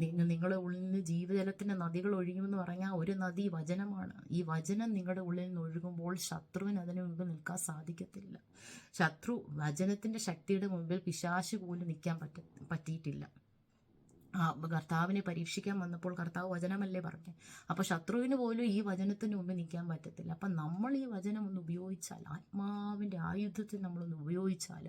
നിങ്ങളുടെ ഉള്ളിൽ നിന്ന് ജീവജലത്തിൻ്റെ നദികൾ ഒഴുകുമെന്ന് പറഞ്ഞാൽ ഒരു നദി വചനമാണ്. ഈ വചനം നിങ്ങളുടെ ഉള്ളിൽ നിന്ന് ഒഴുകുമ്പോൾ ശത്രുവിന് അതിന് മുമ്പ് നിൽക്കാൻ സാധിക്കത്തില്ല. വചനത്തിൻ്റെ ശക്തിയുടെ മുമ്പിൽ പിശാച് പോലും നിൽക്കാൻ പറ്റിയിട്ടില്ല. കർത്താവിനെ പരീക്ഷിക്കാൻ വന്നപ്പോൾ കർത്താവ് വചനമല്ലേ പറഞ്ഞത്. അപ്പോൾ ശത്രുവിന് പോലും ഈ വചനത്തിന് മുമ്പ് നിൽക്കാൻ പറ്റത്തില്ല. അപ്പം നമ്മൾ ഈ വചനം ഒന്ന് ഉപയോഗിച്ചാൽ, ആത്മാവിൻ്റെ ആയുധത്തിൽ നമ്മളൊന്ന് ഉപയോഗിച്ചാൽ,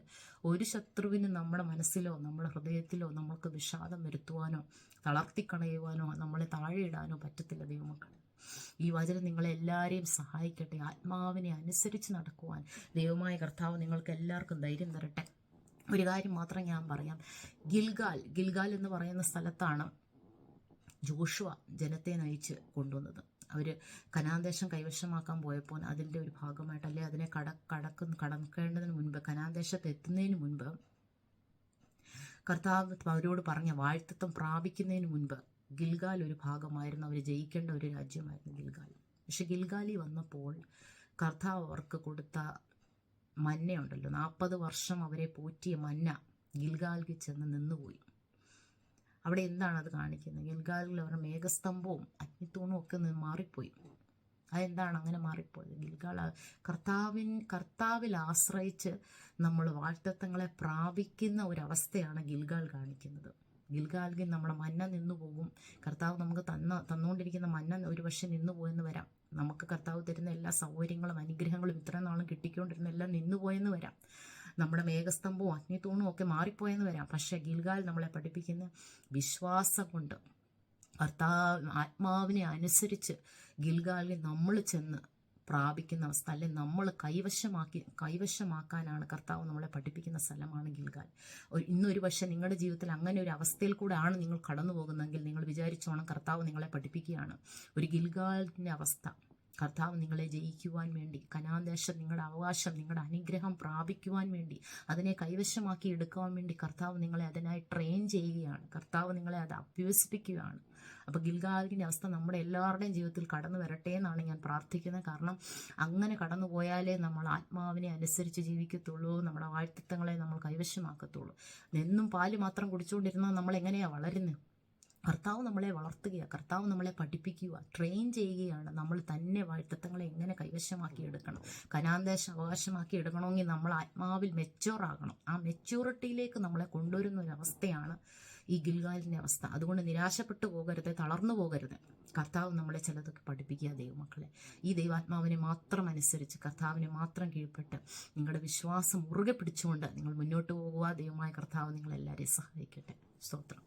ഒരു ശത്രുവിന് നമ്മുടെ മനസ്സിലോ നമ്മുടെ ഹൃദയത്തിലോ നമ്മൾക്ക് വിഷാദം വരുത്തുവാനോ തളർത്തിക്കളയുവാനോ നമ്മളെ താഴെയിടാനോ പറ്റത്തില്ല ദൈവമക്കളെ. ഈ വചനം നിങ്ങളെല്ലാവരെയും സഹായിക്കട്ടെ. ആത്മാവിനെ അനുസരിച്ച് നടക്കുവാൻ ദൈവമായ കർത്താവ് നിങ്ങൾക്ക് എല്ലാവർക്കും ധൈര്യം തരട്ടെ. ഒരു കാര്യം മാത്രം ഞാൻ പറയാം. ഗിൽഗാൽ എന്ന് പറയുന്ന സ്ഥലത്താണ് ജോഷുവ ജനത്തെ നയിച്ച് കൊണ്ടുവന്നത്. അവർ കനാൻ ദേശം കൈവശമാക്കാൻ പോയപ്പോൾ അതിൻ്റെ ഒരു ഭാഗമായിട്ട്, അല്ലെ അതിനെ കടക്കേണ്ടതിന് മുൻപ്, കനാൻ ദേശത്ത് എത്തുന്നതിന് മുൻപ് കർത്താവ് അവരോട് പറഞ്ഞ വാഴ്ത്തത്വം പ്രാപിക്കുന്നതിന് മുൻപ് ഗിൽഗാൽ ഒരു ഭാഗമായിരുന്നു. അവർ ജയിക്കേണ്ട ഒരു രാജ്യമായിരുന്നു ഗിൽഗാൽ. പക്ഷെ ഗിൽഗാലി വന്നപ്പോൾ കർത്താവ് അവർക്ക് കൊടുത്ത മന്നയുണ്ടല്ലോ, 40 വർഷം അവരെ പോറ്റിയ മന്ന ഗിൽഗാലിൽ ചെന്ന് നിന്നുപോയി. അവിടെ എന്താണ് അത് കാണിക്കുന്നത്? ഗിൽഗാലിൽ അവരുടെ മേഘസ്തംഭവും അഗ്നിത്തൂണും ഒക്കെ മാറിപ്പോയി. അതെന്താണ് അങ്ങനെ മാറിപ്പോയത്? കർത്താവിൽ ആശ്രയിച്ച് നമ്മൾ വാഴ്ത്തത്വങ്ങളെ പ്രാപിക്കുന്ന ഒരവസ്ഥയാണ് ഗിൽഗാൽ കാണിക്കുന്നത്. ഗിൽഗാലിൽ നമ്മുടെ മന്ന നിന്നു പോകും. കർത്താവ് നമുക്ക് തന്നുകൊണ്ടിരിക്കുന്ന മന്ന ഒരു പക്ഷെ നിന്നു പോയെന്ന് വരാം. നമുക്ക് കർത്താവ് തരുന്ന എല്ലാ സൗകര്യങ്ങളും അനുഗ്രഹങ്ങളും ഇത്ര നാളും കിട്ടിക്കൊണ്ടിരുന്ന എല്ലാം നിന്നുപോയെന്ന് വരാം. നമ്മുടെ മേഘസ്തംഭവും അഗ്നിത്തൂണും ഒക്കെ മാറിപ്പോയെന്ന് വരാം. പക്ഷേ ഗിൽഗാൽ നമ്മളെ പഠിപ്പിക്കുന്ന വിശ്വാസം കൊണ്ട് ആത്മാവിനെ അനുസരിച്ച് ഗിൽഗാലിൽ നമ്മൾ ചെന്ന് പ്രാപിക്കുന്ന അവസ്ഥ, അല്ലെങ്കിൽ നമ്മൾ കൈവശമാക്കാനാണ് കർത്താവ് നമ്മളെ പഠിപ്പിക്കുന്ന സ്ഥലമാണ് ഗിൽഗാൽ. ഇന്നൊരു പക്ഷേ നിങ്ങളുടെ ജീവിതത്തിൽ അങ്ങനെ ഒരു അവസ്ഥയിൽ കൂടെ ആണ് നിങ്ങൾ കടന്നു പോകുന്നതെങ്കിൽ നിങ്ങൾ വിചാരിച്ചോണം കർത്താവ് നിങ്ങളെ പഠിപ്പിക്കുകയാണ് ഒരു ഗിൽഗാലിൻ്റെ അവസ്ഥ. കർത്താവ് നിങ്ങളെ ജയിക്കുവാൻ വേണ്ടി, കനാൻ ദേശം നിങ്ങളുടെ അവകാശം, നിങ്ങളുടെ അനുഗ്രഹം പ്രാപിക്കുവാൻ വേണ്ടി, അതിനെ കൈവശമാക്കി എടുക്കുവാൻ വേണ്ടി കർത്താവ് നിങ്ങളെ അതിനായി ട്രെയിൻ ചെയ്യുകയാണ്. കർത്താവ് നിങ്ങളെ അത് അഭ്യസിപ്പിക്കുകയാണ്. അപ്പോൾ ഗിൽഗാലിൻ്റെ അവസ്ഥ നമ്മുടെ എല്ലാവരുടെയും ജീവിതത്തിൽ കടന്നു വരട്ടെ എന്നാണ് ഞാൻ പ്രാർത്ഥിക്കുന്നത്. കാരണം അങ്ങനെ കടന്നു പോയാലേ നമ്മൾ ആത്മാവിനെ അനുസരിച്ച് ജീവിക്കത്തുള്ളൂ, നമ്മുടെ വാഴ്ത്തത്വങ്ങളെ നമ്മൾ കൈവശമാക്കത്തുള്ളൂ. എന്നും പാല് മാത്രം കുടിച്ചുകൊണ്ടിരുന്നാൽ നമ്മൾ എങ്ങനെയാണ് വളരുന്നത്? കർത്താവ് നമ്മളെ വളർത്തുക, കർത്താവ് നമ്മളെ പഠിപ്പിക്കുക, ട്രെയിൻ ചെയ്യുകയാണ്. നമ്മൾ തന്നെ വാഴ്ത്തത്വങ്ങളെ എങ്ങനെ കൈവശമാക്കി എടുക്കണം, കനാൻ ദേശം അവകാശമാക്കി എടുക്കണമെങ്കിൽ നമ്മൾ ആത്മാവിൽ മെച്യൂറാകണം. ആ മെച്യൂരിറ്റിയിലേക്ക് നമ്മളെ കൊണ്ടുവരുന്ന ഒരവസ്ഥയാണ് ഈ ഗിൽഗാലിൻ്റെ അവസ്ഥ. അതുകൊണ്ട് നിരാശപ്പെട്ടു പോകരുത്, തളർന്നു പോകരുത്. കർത്താവ് നമ്മളെ ചിലതൊക്കെ പഠിപ്പിക്കുക ദൈവമക്കളെ. ഈ ദൈവാത്മാവിനെ മാത്രം അനുസരിച്ച്, കർത്താവിനെ മാത്രം കീഴ്പ്പെട്ട് നിങ്ങളുടെ വിശ്വാസം മുറുകെ പിടിച്ചുകൊണ്ട് നിങ്ങൾ മുന്നോട്ട് പോകുക. ദൈവമായ കർത്താവ് നിങ്ങളെല്ലാവരെയും സഹായിക്കട്ടെ. സ്തോത്രം.